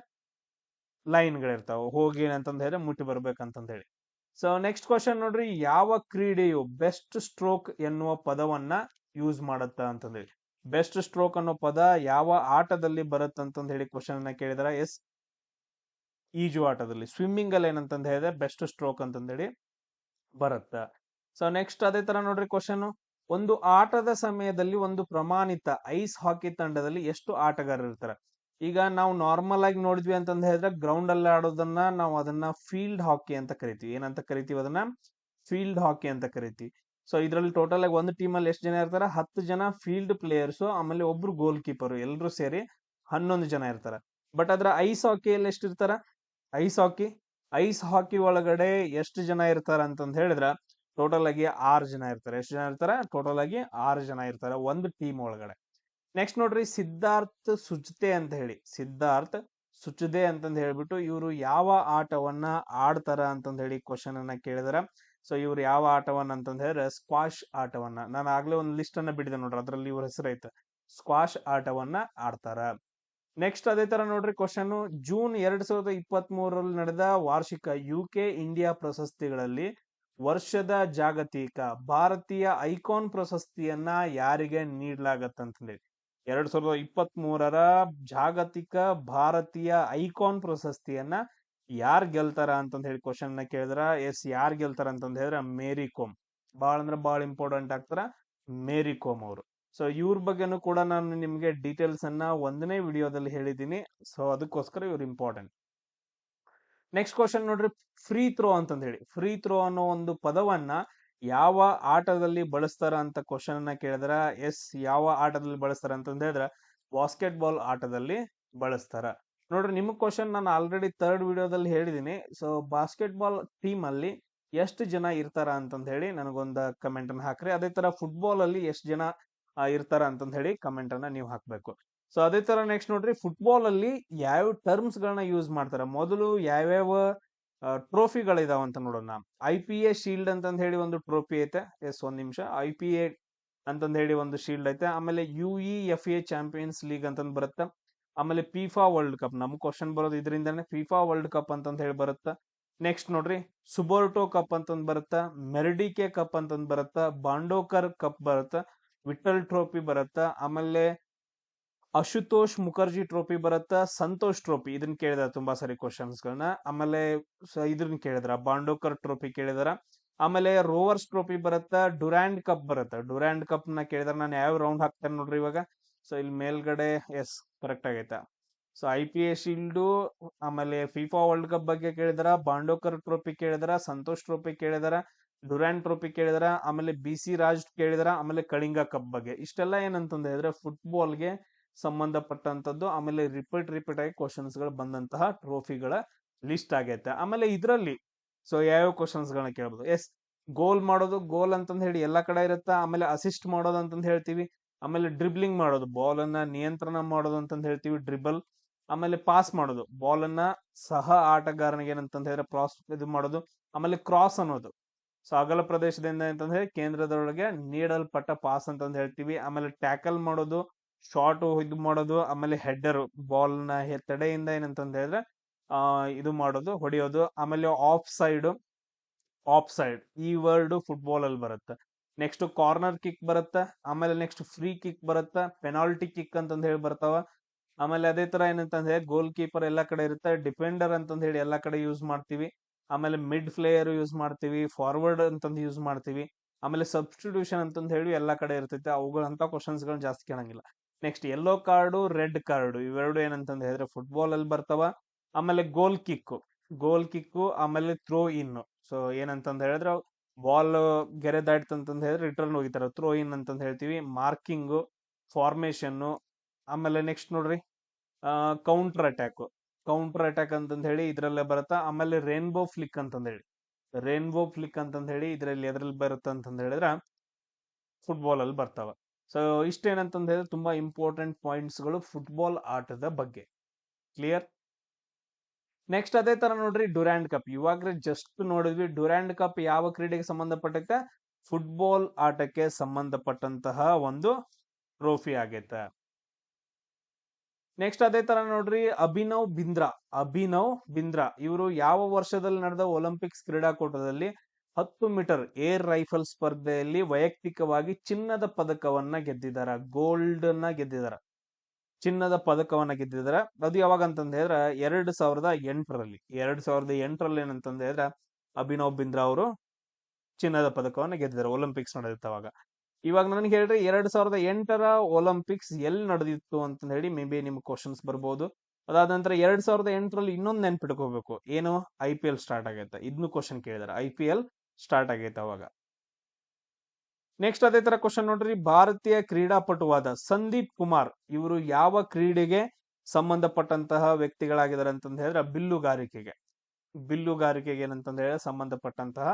ಲೈನ್ಗಳಿರ್ತಾವ, ಹೋಗಿ ಏನಂತಂದ್ ಹೇಳಿದ್ರೆ ಮುಟ್ಟಿ ಬರ್ಬೇಕಂತಂದ್ ಹೇಳಿ. ಸೊ ನೆಕ್ಸ್ಟ್ ಕ್ವಶನ್ ನೋಡ್ರಿ, ಯಾವ ಕ್ರೀಡೆಯು ಬೆಸ್ಟ್ ಸ್ಟ್ರೋಕ್ ಎನ್ನುವ ಪದವನ್ನ ಯೂಸ್ ಮಾಡತ್ತ ಅಂತಂದ್ ಹೇಳಿ. ಬೆಸ್ಟ್ ಸ್ಟ್ರೋಕ್ ಅನ್ನೋ ಪದ ಯಾವ ಆಟದಲ್ಲಿ ಬರುತ್ತಂತಂದ್ ಹೇಳಿ ಕ್ವಶನ್ ಅನ್ನ ಕೇಳಿದಾರ. ಎಸ್, ಈಜು ಆಟದಲ್ಲಿ, ಸ್ವಿಮ್ಮಿಂಗ್ ಅಲ್ಲಿ ಏನಂತಂದ್ ಹೇಳಿದ್ರೆ ಬೆಸ್ಟ್ ಸ್ಟ್ರೋಕ್ ಅಂತಂದ್ ಹೇಳಿ ಬರುತ್ತ. ಸೊ ನೆಕ್ಸ್ಟ್ ಅದೇ ತರ ನೋಡ್ರಿ ಕ್ವಶನ್, ಒಂದು ಆಟದ ಸಮಯದಲ್ಲಿ ಒಂದು ಪ್ರಮಾಣಿತ ಐಸ್ ಹಾಕಿ ತಂಡದಲ್ಲಿ ಎಷ್ಟು ಆಟಗಾರರು ಇರ್ತಾರೆ? ಈಗ ನಾವು ನಾರ್ಮಲ್ ಆಗಿ ನೋಡಿದ್ವಿ ಅಂತಂದ್ ಹೇಳಿದ್ರೆ ಗ್ರೌಂಡ್ ಅಲ್ಲಿ ಆಡೋದನ್ನ ನಾವು ಅದನ್ನ ಫೀಲ್ಡ್ ಹಾಕಿ ಅಂತ ಕರಿತೀವಿ. ಏನಂತ ಕರಿತೀವಿ? ಅದನ್ನ ಫೀಲ್ಡ್ ಹಾಕಿ ಅಂತ ಕರಿತೀವಿ. ಸೊ ಇದ್ರಲ್ಲಿ ಟೋಟಲ್ ಆಗಿ ಒಂದು ಟೀಮ್ ಅಲ್ಲಿ ಎಷ್ಟು ಜನ ಇರ್ತಾರೆ? 10 ಜನ ಫೀಲ್ಡ್ ಪ್ಲೇಯರ್ಸ್, ಆಮೇಲೆ ಒಬ್ರು ಗೋಲ್ ಕೀಪರ್, ಎಲ್ರು ಸೇರಿ 11 ಜನ ಇರ್ತಾರ. ಬಟ್ ಅದ್ರ ಐಸ್ ಹಾಕಿಯಲ್ಲಿ ಎಷ್ಟು ಇರ್ತಾರ? ಐಸ್ ಹಾಕಿ ಒಳಗಡೆ ಎಷ್ಟು ಜನ ಇರ್ತಾರ ಅಂತಂದ್ ಹೇಳಿದ್ರ ಟೋಟಲ್ ಆಗಿ 6 ಜನ ಇರ್ತಾರೆ. ಎಷ್ಟು ಜನ ಇರ್ತಾರ? ಟೋಟಲ್ ಆಗಿ 6 ಜನ ಇರ್ತಾರೆ ಒಂದು ಟೀಮ್ ಒಳಗಡೆ. ನೆಕ್ಸ್ಟ್ ನೋಡ್ರಿ, ಸಿದ್ಧಾರ್ಥ್ ಸುಚ್ದೆ ಅಂತಂದ್ ಹೇಳ್ಬಿಟ್ಟು ಇವರು ಯಾವ ಆಟವನ್ನ ಆಡ್ತಾರ ಅಂತಂದ್ ಹೇಳಿ ಕ್ವಶನ್ ಅನ್ನ ಕೇಳಿದಾರ. ಸೊ ಇವ್ರು ಯಾವ ಆಟವನ್ನ ಅಂತಂದ್ ಹೇಳಿದ್ರೆ ಸ್ಕ್ವಾಶ್ ಆಟವನ್ನ, ನಾನು ಆಗ್ಲೇ ಒಂದು ಲಿಸ್ಟ್ ಅನ್ನ ಬಿಟ್ಟಿದೆ ನೋಡ್ರಿ, ಅದ್ರಲ್ಲಿ ಇವ್ರ ಹೆಸರು ಐತೆ, ಸ್ಕ್ವಾಶ್ ಆಟವನ್ನ ಆಡ್ತಾರ. ನೆಕ್ಸ್ಟ್ ಅದೇ ತರ ನೋಡ್ರಿ ಕ್ವಶನ್, ಜೂನ್ 2023ರಲ್ಲಿ ನಡೆದ ವಾರ್ಷಿಕ UK ಇಂಡಿಯಾ ಪ್ರಶಸ್ತಿಗಳಲ್ಲಿ ವರ್ಷದ ಜಾಗತಿಕ ಭಾರತೀಯ ಐಕಾನ್ ಪ್ರಶಸ್ತಿಯನ್ನ ಯಾರಿಗೆ ನೀಡಲಾಗತ್ತಂತಂದೇಳಿ. 2023ರ ಜಾಗತಿಕ ಭಾರತೀಯ ಐಕಾನ್ ಪ್ರಶಸ್ತಿಯನ್ನ ಯಾರ್ ಗೆಲ್ತಾರ ಅಂತಂದ್ ಹೇಳಿ ಕ್ವಶನ್ ನ ಕೇಳಿದ್ರ. ಎಸ್, ಯಾರ್ ಗೆಲ್ತಾರ ಅಂತಂದ್ ಹೇಳಿದ್ರೆ ಮೇರಿ ಕೋಮ್. ಬಾಳ ಅಂದ್ರೆ ಬಾಳ ಇಂಪಾರ್ಟೆಂಟ್ ಆಗ್ತಾರ ಮೇರಿ ಕೋಮ್ ಅವರು. ಸೊ ಇವ್ರ ಬಗ್ಗೆನೂ ಕೂಡ ನಾನು ನಿಮ್ಗೆ ಡೀಟೇಲ್ಸ್ ಅನ್ನ 1ನೇ ವಿಡಿಯೋದಲ್ಲಿ ಹೇಳಿದ್ದೀನಿ. ಸೊ ಅದಕ್ಕೋಸ್ಕರ ಇವ್ರು ಇಂಪಾರ್ಟೆಂಟ್. ನೆಕ್ಸ್ಟ್ ಕ್ವಶನ್ ನೋಡ್ರಿ, ಫ್ರೀ ಥ್ರೋ ಅಂತಂದ್ ಹೇಳಿ. ಫ್ರೀ ಥ್ರೋ ಅನ್ನೋ ಒಂದು ಪದವನ್ನ ಯಾವ ಆಟದಲ್ಲಿ ಬಳಸ್ತಾರ ಅಂತ ಕ್ವಶನ್ ಅನ್ನ ಕೇಳಿದ್ರ, ಎಸ್, ಯಾವ ಆಟದಲ್ಲಿ ಬಳಸ್ತಾರ ಅಂತಂದ್ ಹೇಳಿದ್ರ ಬಾಸ್ಕೆಟ್ ಬಾಲ್ ಆಟದಲ್ಲಿ ಬಳಸ್ತಾರ. ನೋಡ್ರಿ, ನಿಮ್ ಕ್ವಶನ್ ನಾನು ಆಲ್ರೆಡಿ ಥರ್ಡ್ ವಿಡಿಯೋದಲ್ಲಿ ಹೇಳಿದೀನಿ. ಸೊ ಬಾಸ್ಕೆಟ್ ಬಾಲ್ ಟೀಮ್ ಅಲ್ಲಿ ಎಷ್ಟು ಜನ ಇರ್ತಾರ ಅಂತಂದ್ ಹೇಳಿ ನನಗೊಂದು ಕಮೆಂಟ್ ಅನ್ನ ಹಾಕ್ರಿ. ಅದೇ ತರ ಫುಟ್ಬಾಲ್ ಅಲ್ಲಿ ಎಷ್ಟು ಜನ ಇರ್ತಾರ ಅಂತಂದ್ ಹೇಳಿ ಕಮೆಂಟ್ ಅನ್ನ ನೀವು ಹಾಕ್ಬೇಕು. ಸೊ ಅದೇ ತರ ನೆಕ್ಸ್ಟ್ ನೋಡ್ರಿ, ಫುಟ್ಬಾಲ್ ಅಲ್ಲಿ ಯಾವ ಟರ್ಮ್ಸ್ ಗಳನ್ನ ಯೂಸ್ ಮಾಡ್ತಾರ, ಮೊದಲು ಯಾವ್ಯಾವ ಟ್ರೋಫಿಗಳಿದಾವ ಅಂತ ನೋಡೋಣ. IPA ಶೀಲ್ಡ್ ಅಂತಂದ್ ಹೇಳಿ ಒಂದು ಟ್ರೋಫಿ ಐತೆ. ಎಸ್, ಒಂದ್ ನಿಮಿಷ. IPA ಅಂತಂದ್ ಹೇಳಿ ಒಂದು ಶೀಲ್ಡ್ ಐತೆ. ಆಮೇಲೆ UEFA ಚಾಂಪಿಯನ್ಸ್ ಲೀಗ್ ಅಂತಂದ್ ಬರುತ್ತೆ. ಆಮೇಲೆ ಫಿಫಾ ವರ್ಲ್ಡ್ ಕಪ್, ನಮ್ ಕ್ವಶನ್ ಬರೋದು ಇದರಿಂದಾನೆ. ಫಿಫಾ ವರ್ಲ್ಡ್ ಕಪ್ ಅಂತಂದ್ ಹೇಳಿ ಬರುತ್ತ. ನೆಕ್ಸ್ಟ್ ನೋಡ್ರಿ, ಸುಬೋರ್ಟೋ ಕಪ್ ಅಂತಂದ್ ಬರುತ್ತ, ಮೆರ್ಡಿಕೆ ಕಪ್ ಅಂತಂದ್ ಬರುತ್ತ, ಬಾಂಡೋಕರ್ ಕಪ್ ಬರುತ್ತ, ವಿಠಲ್ ಟ್ರೋಫಿ ಬರುತ್ತ, ಆಮೇಲೆ ಅಶುತೋಷ್ ಮುಖರ್ಜಿ ಟ್ರೋಫಿ ಬರುತ್ತ, ಸಂತೋಷ್ ಟ್ರೋಫಿ, ಇದನ್ನ ಕೇಳಿದಾರ ತುಂಬಾ ಸರಿ ಕ್ವಶನ್ಸ್ ಗಳನ್ನ. ಆಮೇಲೆ ಇದನ್ನ ಕೇಳಿದ್ರ, ಬಾಂಡೋಕರ್ ಟ್ರೋಫಿ ಕೇಳಿದಾರ. ಆಮೇಲೆ ರೋವರ್ಸ್ ಟ್ರೋಫಿ ಬರುತ್ತ, ಡುರಾಂಡ್ ಕಪ್ ಬರುತ್ತ. ಡುರಾಂಡ್ ಕಪ್ ನ ಕೇಳಿದಾರ. ನಾನು ಯಾವ ರೌಂಡ್ ಹಾಕ್ತೇನೆ ನೋಡ್ರಿ ಇವಾಗ. ಸೊ ಇಲ್ಲಿ ಮೇಲ್ಗಡೆ ಎಸ್ ಕರೆಕ್ಟ್ ಆಗೈತಾ. ಸೊ IPA ಶೀಲ್ಡು, ಆಮೇಲೆ ಫಿಫಾ ವರ್ಲ್ಡ್ ಕಪ್ ಬಗ್ಗೆ ಕೇಳಿದಾರ, ಬಾಂಡೋಕರ್ ಟ್ರೋಫಿ ಕೇಳಿದಾರ, ಸಂತೋಷ್ ಟ್ರೋಫಿ ಕೇಳಿದಾರ, ಡುರಾಂಡ್ ಟ್ರೋಫಿ ಕೇಳಿದಾರ, ಆಮೇಲೆ BC ರಾಜ್ ಕೇಳಿದಾರ, ಆಮೇಲೆ ಕಳಿಂಗ ಕಪ್ ಬಗ್ಗೆ. ಇಷ್ಟೆಲ್ಲ ಏನಂತಂದ ಹೇಳಿದ್ರೆ ಫುಟ್ಬಾಲ್ಗೆ ಸಂಬಂಧಪಟ್ಟಂತದ್ದು. ಆಮೇಲೆ ರಿಪೀಟ್ ಆಗಿ ಕ್ವಶನ್ಸ್ ಗಳು ಬಂದಂತಹ ಟ್ರೋಫಿಗಳ ಲಿಸ್ಟ್ ಆಗೈತೆ. ಆಮೇಲೆ ಇದರಲ್ಲಿ ಸೊ ಯಾವ ಕ್ವಶನ್ಸ್ ಗಳನ್ನ ಕೇಳಬಹುದು. ಎಸ್, ಗೋಲ್ ಮಾಡೋದು, ಗೋಲ್ ಅಂತಂದ್ ಹೇಳಿ ಎಲ್ಲಾ ಕಡೆ ಇರುತ್ತ. ಆಮೇಲೆ ಅಸಿಸ್ಟ್ ಮಾಡೋದು ಅಂತಂದ್ ಹೇಳ್ತೀವಿ. ಆಮೇಲೆ ಡ್ರಿಬ್ಲಿಂಗ್ ಮಾಡೋದು, ಬಾಲ್ ಅನ್ನ ನಿಯಂತ್ರಣ ಮಾಡೋದು ಅಂತಂದ್ ಹೇಳ್ತೀವಿ, ಡ್ರಿಬಲ್. ಆಮೇಲೆ ಪಾಸ್ ಮಾಡೋದು, ಬಾಲ್ ಅನ್ನ ಸಹ ಆಟಗಾರನಿಗೆ ಏನಂತಂದ್ ಹೇಳಿದ್ರೆ ಇದು ಮಾಡೋದು. ಆಮೇಲೆ ಕ್ರಾಸ್ ಅನ್ನೋದು, ಸೊ ಅಗಲ ಪ್ರದೇಶದಿಂದ ಅಂತಂದ್ರೆ ಕೇಂದ್ರದೊಳಗೆ ನೀಡಲ್ಪಟ್ಟ ಪಾಸ್ ಅಂತಂದ್ ಹೇಳ್ತೀವಿ. ಆಮೇಲೆ ಟ್ಯಾಕಲ್ ಮಾಡೋದು, ಶಾರ್ಟ್ ಇದು ಮಾಡೋದು, ಆಮೇಲೆ ಹೆಡ್ಡರ್, ಬಾಲ್ ನ ತಡೆಯಿಂದ ಏನಂತಂದ್ ಹೇಳಿದ್ರೆ ಇದು ಮಾಡೋದು, ಹೊಡೆಯೋದು. ಆಮೇಲೆ ಆಫ್ ಸೈಡ್ ಈ ವರ್ಡ್ ಫುಟ್ಬಾಲ್ ಅಲ್ಲಿ ಬರುತ್ತೆ. ನೆಕ್ಸ್ಟ್ ಕಾರ್ನರ್ ಕಿಕ್ ಬರುತ್ತೆ. ಆಮೇಲೆ ನೆಕ್ಸ್ಟ್ ಫ್ರೀ ಕಿಕ್ ಬರುತ್ತೆ, ಪೆನಾಲ್ಟಿ ಕಿಕ್ ಅಂತಂದ್ ಹೇಳಿ ಬರ್ತಾವ. ಆಮೇಲೆ ಅದೇ ತರ ಏನಂತಂದ್ರೆ ಗೋಲ್ ಕೀಪರ್ ಎಲ್ಲಾ ಕಡೆ ಇರುತ್ತೆ, ಡಿಫೆಂಡರ್ ಅಂತಂದ್ ಹೇಳಿ ಎಲ್ಲಾ ಕಡೆ ಯೂಸ್ ಮಾಡ್ತೀವಿ. ಆಮೇಲೆ ಮಿಡ್ ಪ್ಲೇಯರ್ ಯೂಸ್ ಮಾಡ್ತೀವಿ, ಫಾರ್ವರ್ಡ್ ಅಂತಂದ್ ಯೂಸ್ ಮಾಡ್ತೀವಿ. ಆಮೇಲೆ ಸಬ್ಸ್ಟಿಟ್ಯೂಷನ್ ಅಂತಂದ್ ಹೇಳಿ ಎಲ್ಲಾ ಕಡೆ ಇರ್ತೈತೆ. ಅವುಗಳಂತ ಕ್ವಶನ್ಸ್ ಗಳನ್ನ ಜಾಸ್ತಿ ಕೇಳಂಗಿಲ್ಲ. Next yellow card, red card, ಇವೆರಡು ಏನಂತಂದ್ ಹೇಳಿದ್ರೆ ಫುಟ್ಬಾಲ್ ಅಲ್ಲಿ ಬರ್ತಾವ. ಆಮೇಲೆ ಗೋಲ್ ಕಿಕ್ಕು, ಆಮೇಲೆ ಥ್ರೋ ಇನ್. ಸೊ ಏನಂತಂದ್ ಹೇಳಿದ್ರೆ ಬಾಲ್ ಗೆರೆ ದಾಟ್ತಂತಂದ್ ಹೇಳಿದ್ರೆ ರಿಟರ್ನ್ ಹೋಗಿತಾರ, ಥ್ರೋ ಇನ್ ಅಂತಂದ್ ಹೇಳ್ತೀವಿ. Marking, formation. ಆಮೇಲೆ ನೆಕ್ಸ್ಟ್ ನೋಡ್ರಿ, ಕೌಂಟರ್ ಅಟ್ಯಾಕ್ ಅಂತಂದ್ ಹೇಳಿ ಇದ್ರಲ್ಲೇ ಬರುತ್ತಾ. ಆಮೇಲೆ ರೇನ್ಬೋ ಫ್ಲಿಕ್ ಅಂತಂದ್ ಹೇಳಿ ಇದ್ರಲ್ಲಿ ಎದ್ರಲ್ಲಿ ಬರುತ್ತೆ ಅಂತಂದ್ ಹೇಳಿದ್ರ ಫುಟ್ಬಾಲ್ ಅಲ್ಲಿ ಬರ್ತಾವ. ಸೊ ಇಷ್ಟೇನಂತಂದ್ ಹೇಳಿದ್ರೆ ತುಂಬಾ ಇಂಪಾರ್ಟೆಂಟ್ ಪಾಯಿಂಟ್ಸ್ ಗಳು ಫುಟ್ಬಾಲ್ ಆಟದ ಬಗ್ಗೆ. ಕ್ಲಿಯರ್. ನೆಕ್ಸ್ಟ್ ಅದೇ ತರ ನೋಡ್ರಿ, ಡುರಾಂಡ್ ಕಪ್. ಇವಾಗ್ರೆ ಜಸ್ಟ್ ನೋಡಿದ್ವಿ. ಡುರಾಂಡ್ ಕಪ್ ಯಾವ ಕ್ರೀಡೆಗೆ ಸಂಬಂಧಪಟ್ಟೈತೆ? ಫುಟ್ಬಾಲ್ ಆಟಕ್ಕೆ ಸಂಬಂಧಪಟ್ಟಂತಹ ಒಂದು ಟ್ರೋಫಿ ಆಗೈತೆ. ನೆಕ್ಸ್ಟ್ ಅದೇ ತರ ನೋಡ್ರಿ, ಅಭಿನವ್ ಬಿಂದ್ರಾ ಇವರು ಯಾವ ವರ್ಷದಲ್ಲಿ ನಡೆದ ಒಲಿಂಪಿಕ್ಸ್ ಕ್ರೀಡಾಕೂಟದಲ್ಲಿ 10 ಮೀಟರ್ ಏರ್ ರೈಫಲ್ ಸ್ಪರ್ಧೆಯಲ್ಲಿ ವೈಯಕ್ತಿಕವಾಗಿ ಚಿನ್ನದ ಪದಕವನ್ನ ಗೆದ್ದಿದಾರ, ಚಿನ್ನದ ಪದಕವನ್ನ ಗೆದ್ದಿದಾರ. ಅದು ಯಾವಾಗ ಅಂತಂದ ಹೇಳಿದ್ರೆ 2008ರಲ್ಲಿ ಏನಂತಂದ ಹೇಳಿದ್ರೆ ಅಭಿನವ್ ಬಿಂದ್ರಾ ಅವರು ಚಿನ್ನದ ಪದಕವನ್ನ ಗೆದ್ದಿದ್ದಾರೆ. ಒಲಿಂಪಿಕ್ಸ್ ನಡೆದಿತ್ತವಾಗ. ಇವಾಗ ನನ್ಗೆ ಹೇಳ್ರಿ 2008ರ ಒಲಿಂಪಿಕ್ಸ್ ಎಲ್ಲಿ ನಡೆದಿತ್ತು ಅಂತ ಹೇಳಿ ಮೇ ಬಿ ನಿಮ್ಗೆ ಕ್ವಶನ್ಸ್ ಬರ್ಬೋದು. ಅದಾದ ನಂತರ 2008ರಲ್ಲಿ ಇನ್ನೊಂದು ನೆನ್ಪಿಟ್ಕೋಬೇಕು, ಏನು? IPL ಸ್ಟಾರ್ಟ್ ಆಗೈತೆ. ಇದನ್ನು ಕ್ವಶನ್ ಕೇಳಿದಾರೆ, IPL ಸ್ಟಾರ್ಟ್ ಆಗೈತೆ ಅವಾಗ. ನೆಕ್ಸ್ಟ್ ಅದೇ ತರ ಕ್ವಶನ್ ನೋಡ್ರಿ, ಭಾರತೀಯ ಕ್ರೀಡಾಪಟುವಾದ ಸಂದೀಪ್ ಕುಮಾರ್ ಇವರು ಯಾವ ಕ್ರೀಡೆಗೆ ಸಂಬಂಧಪಟ್ಟಂತಹ ವ್ಯಕ್ತಿಗಳಾಗಿದ್ದಾರೆ ಅಂತಂದ ಹೇಳಿದ್ರೆ ಬಿಲ್ಲುಗಾರಿಕೆಗೆ ಏನಂತಂದ ಹೇಳಿ ಸಂಬಂಧಪಟ್ಟಂತಹ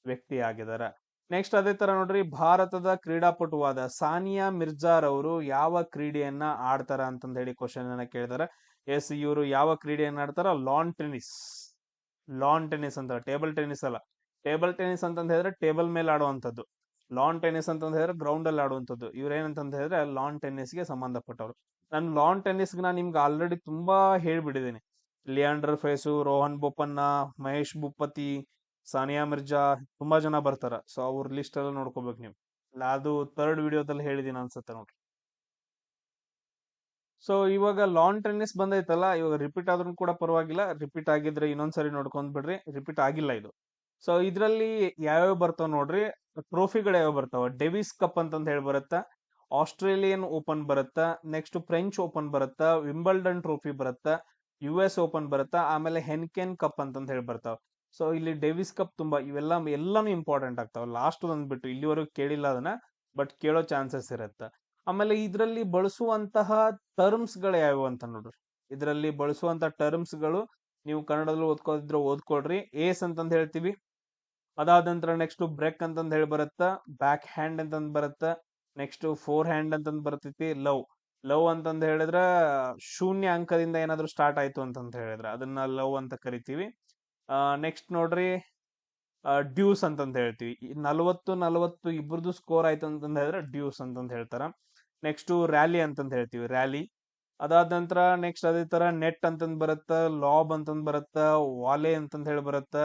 ವ್ಯಕ್ತಿ ಆಗಿದ್ದಾರೆ. ನೆಕ್ಸ್ಟ್ ಅದೇ ತರ ನೋಡ್ರಿ, ಭಾರತದ ಕ್ರೀಡಾಪಟುವಾದ ಸಾನಿಯಾ ಮಿರ್ಜಾರವರು ಯಾವ ಕ್ರೀಡೆಯನ್ನ ಆಡ್ತಾರ ಅಂತಂದ ಹೇಳಿ ಕ್ವಶನ್ ಅನ್ನ ಕೇಳಿದಾರೆ. ಎಸ್, ಇವರು ಯಾವ ಕ್ರೀಡೆಯನ್ನ ಆಡ್ತಾರ? ಲಾನ್ ಟೆನ್ನಿಸ್ ಅಂತ. ಟೇಬಲ್ ಟೆನ್ನಿಸ್ ಅಲ್ಲ. ಟೇಬಲ್ ಟೆನ್ನಿಸ್ ಅಂತಂದ ಹೇಳಿದ್ರೆ ಟೇಬಲ್ ಮೇಲೆ ಆಡುವಂತದ್ದು. ಲಾನ್ ಟೆನ್ನಿಸ್ ಅಂತಂದ ಹೇಳಿದ್ರೆ ಗ್ರೌಂಡ್ ಅಲ್ಲಿ ಆಡುವಂತದ್ದು. ಇವ್ರೇನಂತಂದ ಹೇಳಿದ್ರೆ ಲಾನ್ ಟೆನ್ನಿಸ್ಗೆ ಸಂಬಂಧಪಟ್ಟವರು. ನಾನು ಲಾನ್ ಟೆನ್ನಿಸ್ಗೆ ನಿಮ್ಗೆ ಆಲ್ರೆಡಿ ತುಂಬಾ ಹೇಳ್ಬಿಟ್ಟಿದ್ದೀನಿ. ಲಿಯಾಂಡರ್ ಫೇಸು, ರೋಹನ್ ಬೋಪನ್ನ, ಮಹೇಶ್ ಭೂಪತಿ, ಸಾನಿಯಾ ಮಿರ್ಜಾ, ತುಂಬಾ ಜನ ಬರ್ತಾರ. ಸೊ ಅವ್ರ ಲಿಸ್ಟ್ ಎಲ್ಲ ನೋಡ್ಕೋಬೇಕು ನೀವು. ಅದು ಥರ್ಡ್ ವಿಡಿಯೋದಲ್ಲಿ ಹೇಳಿದೀನಿ ಅನ್ಸುತ್ತೆ ನೋಡ್ರಿ. ಸೊ ಇವಾಗ ಲಾನ್ ಟೆನ್ನಿಸ್ ಬಂದೈತಲ್ಲ, ಇವಾಗ ರಿಪೀಟ್ ಆದ್ರೂ ಕೂಡ ಪರವಾಗಿಲ್ಲ. ರಿಪೀಟ್ ಆಗಿದ್ರೆ ಇನ್ನೊಂದ್ಸರಿ ನೋಡ್ಕೊಂಡ್ ಬಿಡ್ರಿ. ರಿಪೀಟ್ ಆಗಿಲ್ಲ ಇದು. ಸೊ ಇದ್ರಲ್ಲಿ ಯಾವ್ಯಾವ ಬರ್ತಾವ ನೋಡ್ರಿ, ಟ್ರೋಫಿಗಳು ಯಾವ ಬರ್ತಾವ? ಡೇವಿಸ್ ಕಪ್ ಅಂತಂದ ಹೇಳಿ ಬರುತ್ತಾ, ಆಸ್ಟ್ರೇಲಿಯನ್ ಓಪನ್ ಬರುತ್ತಾ, ನೆಕ್ಸ್ಟ್ ಫ್ರೆಂಚ್ ಓಪನ್ ಬರುತ್ತಾ, ವಿಂಬಲ್ಡನ್ ಟ್ರೋಫಿ ಬರುತ್ತಾ, US ಓಪನ್ ಬರುತ್ತಾ, ಆಮೇಲೆ ಹೆನ್ಕೆನ್ ಕಪ್ ಅಂತಂದ್ ಹೇಳಿ ಬರ್ತಾವ. ಸೊ ಇಲ್ಲಿ ಡೇವಿಸ್ ಕಪ್ ತುಂಬಾ ಇವೆಲ್ಲ ಎಲ್ಲಾನು ಇಂಪಾರ್ಟೆಂಟ್ ಆಗ್ತಾವ. ಲಾಸ್ಟ್ ಬಂದ್ಬಿಟ್ಟು ಇಲ್ಲಿವರೆಗೂ ಕೇಳಿಲ್ಲ ಅದನ್ನ, ಬಟ್ ಕೇಳೋ ಚಾನ್ಸಸ್ ಇರುತ್ತೆ. ಆಮೇಲೆ ಇದರಲ್ಲಿ ಬಳಸುವಂತಹ ಟರ್ಮ್ಸ್ ಗಳು ಯಾವ್ಯಾವ ಅಂತ ನೋಡ್ರಿ. ಇದರಲ್ಲಿ ಬಳಸುವಂತ ಟರ್ಮ್ಸ್ ಗಳು ನೀವು ಕನ್ನಡದಲ್ಲಿ ಓದ್ಕೋದಿದ್ರೆ ಓದ್ಕೊಳ್ರಿ. ಏಸ್ ಅಂತಂದ್ ಹೇಳ್ತೀವಿ. ಅದಾದ ನಂತರ ನೆಕ್ಸ್ಟ್ ಬ್ರೇಕ್ ಅಂತಂದ್ ಹೇಳಿ ಬರುತ್ತ, ಬ್ಯಾಕ್ ಹ್ಯಾಂಡ್ ಅಂತಂದ್ ಬರುತ್ತ, ನೆಕ್ಸ್ಟ್ ಫೋರ್ ಹ್ಯಾಂಡ್ ಅಂತಂದ್ ಬರ್ತೈತಿ. ಲವ್ ಲವ್ ಅಂತಂದ್ ಹೇಳಿದ್ರ ಶೂನ್ಯ ಅಂಕದಿಂದ ಏನಾದ್ರು ಸ್ಟಾರ್ಟ್ ಆಯ್ತು ಅಂತಂತ ಹೇಳಿದ್ರ ಅದನ್ನ ಲವ್ ಅಂತ ಕರಿತೀವಿ. ನೆಕ್ಸ್ಟ್ ನೋಡ್ರಿ, ಡ್ಯೂಸ್ ಅಂತಂತ ಹೇಳ್ತೀವಿ. 40-40 ಇಬ್ಬರದು ಸ್ಕೋರ್ ಆಯ್ತು ಅಂತಂದ ಹೇಳಿದ್ರೆ ಡ್ಯೂಸ್ ಅಂತಂತ ಹೇಳ್ತಾರ. ನೆಕ್ಸ್ಟ್ ರ್ಯಾಲಿ ಅಂತಂತ ಹೇಳ್ತೀವಿ, ರ್ಯಾಲಿ. ಅದಾದ ನಂತರ ನೆಕ್ಸ್ಟ್ ಅದೇ ತರ ನೆಟ್ ಅಂತಂದ್ ಬರುತ್ತ, ಲಾಬ್ ಅಂತಂದ್ ಬರುತ್ತ, ವಾಲೆ ಅಂತಂದ್ ಹೇಳಿ ಬರುತ್ತ.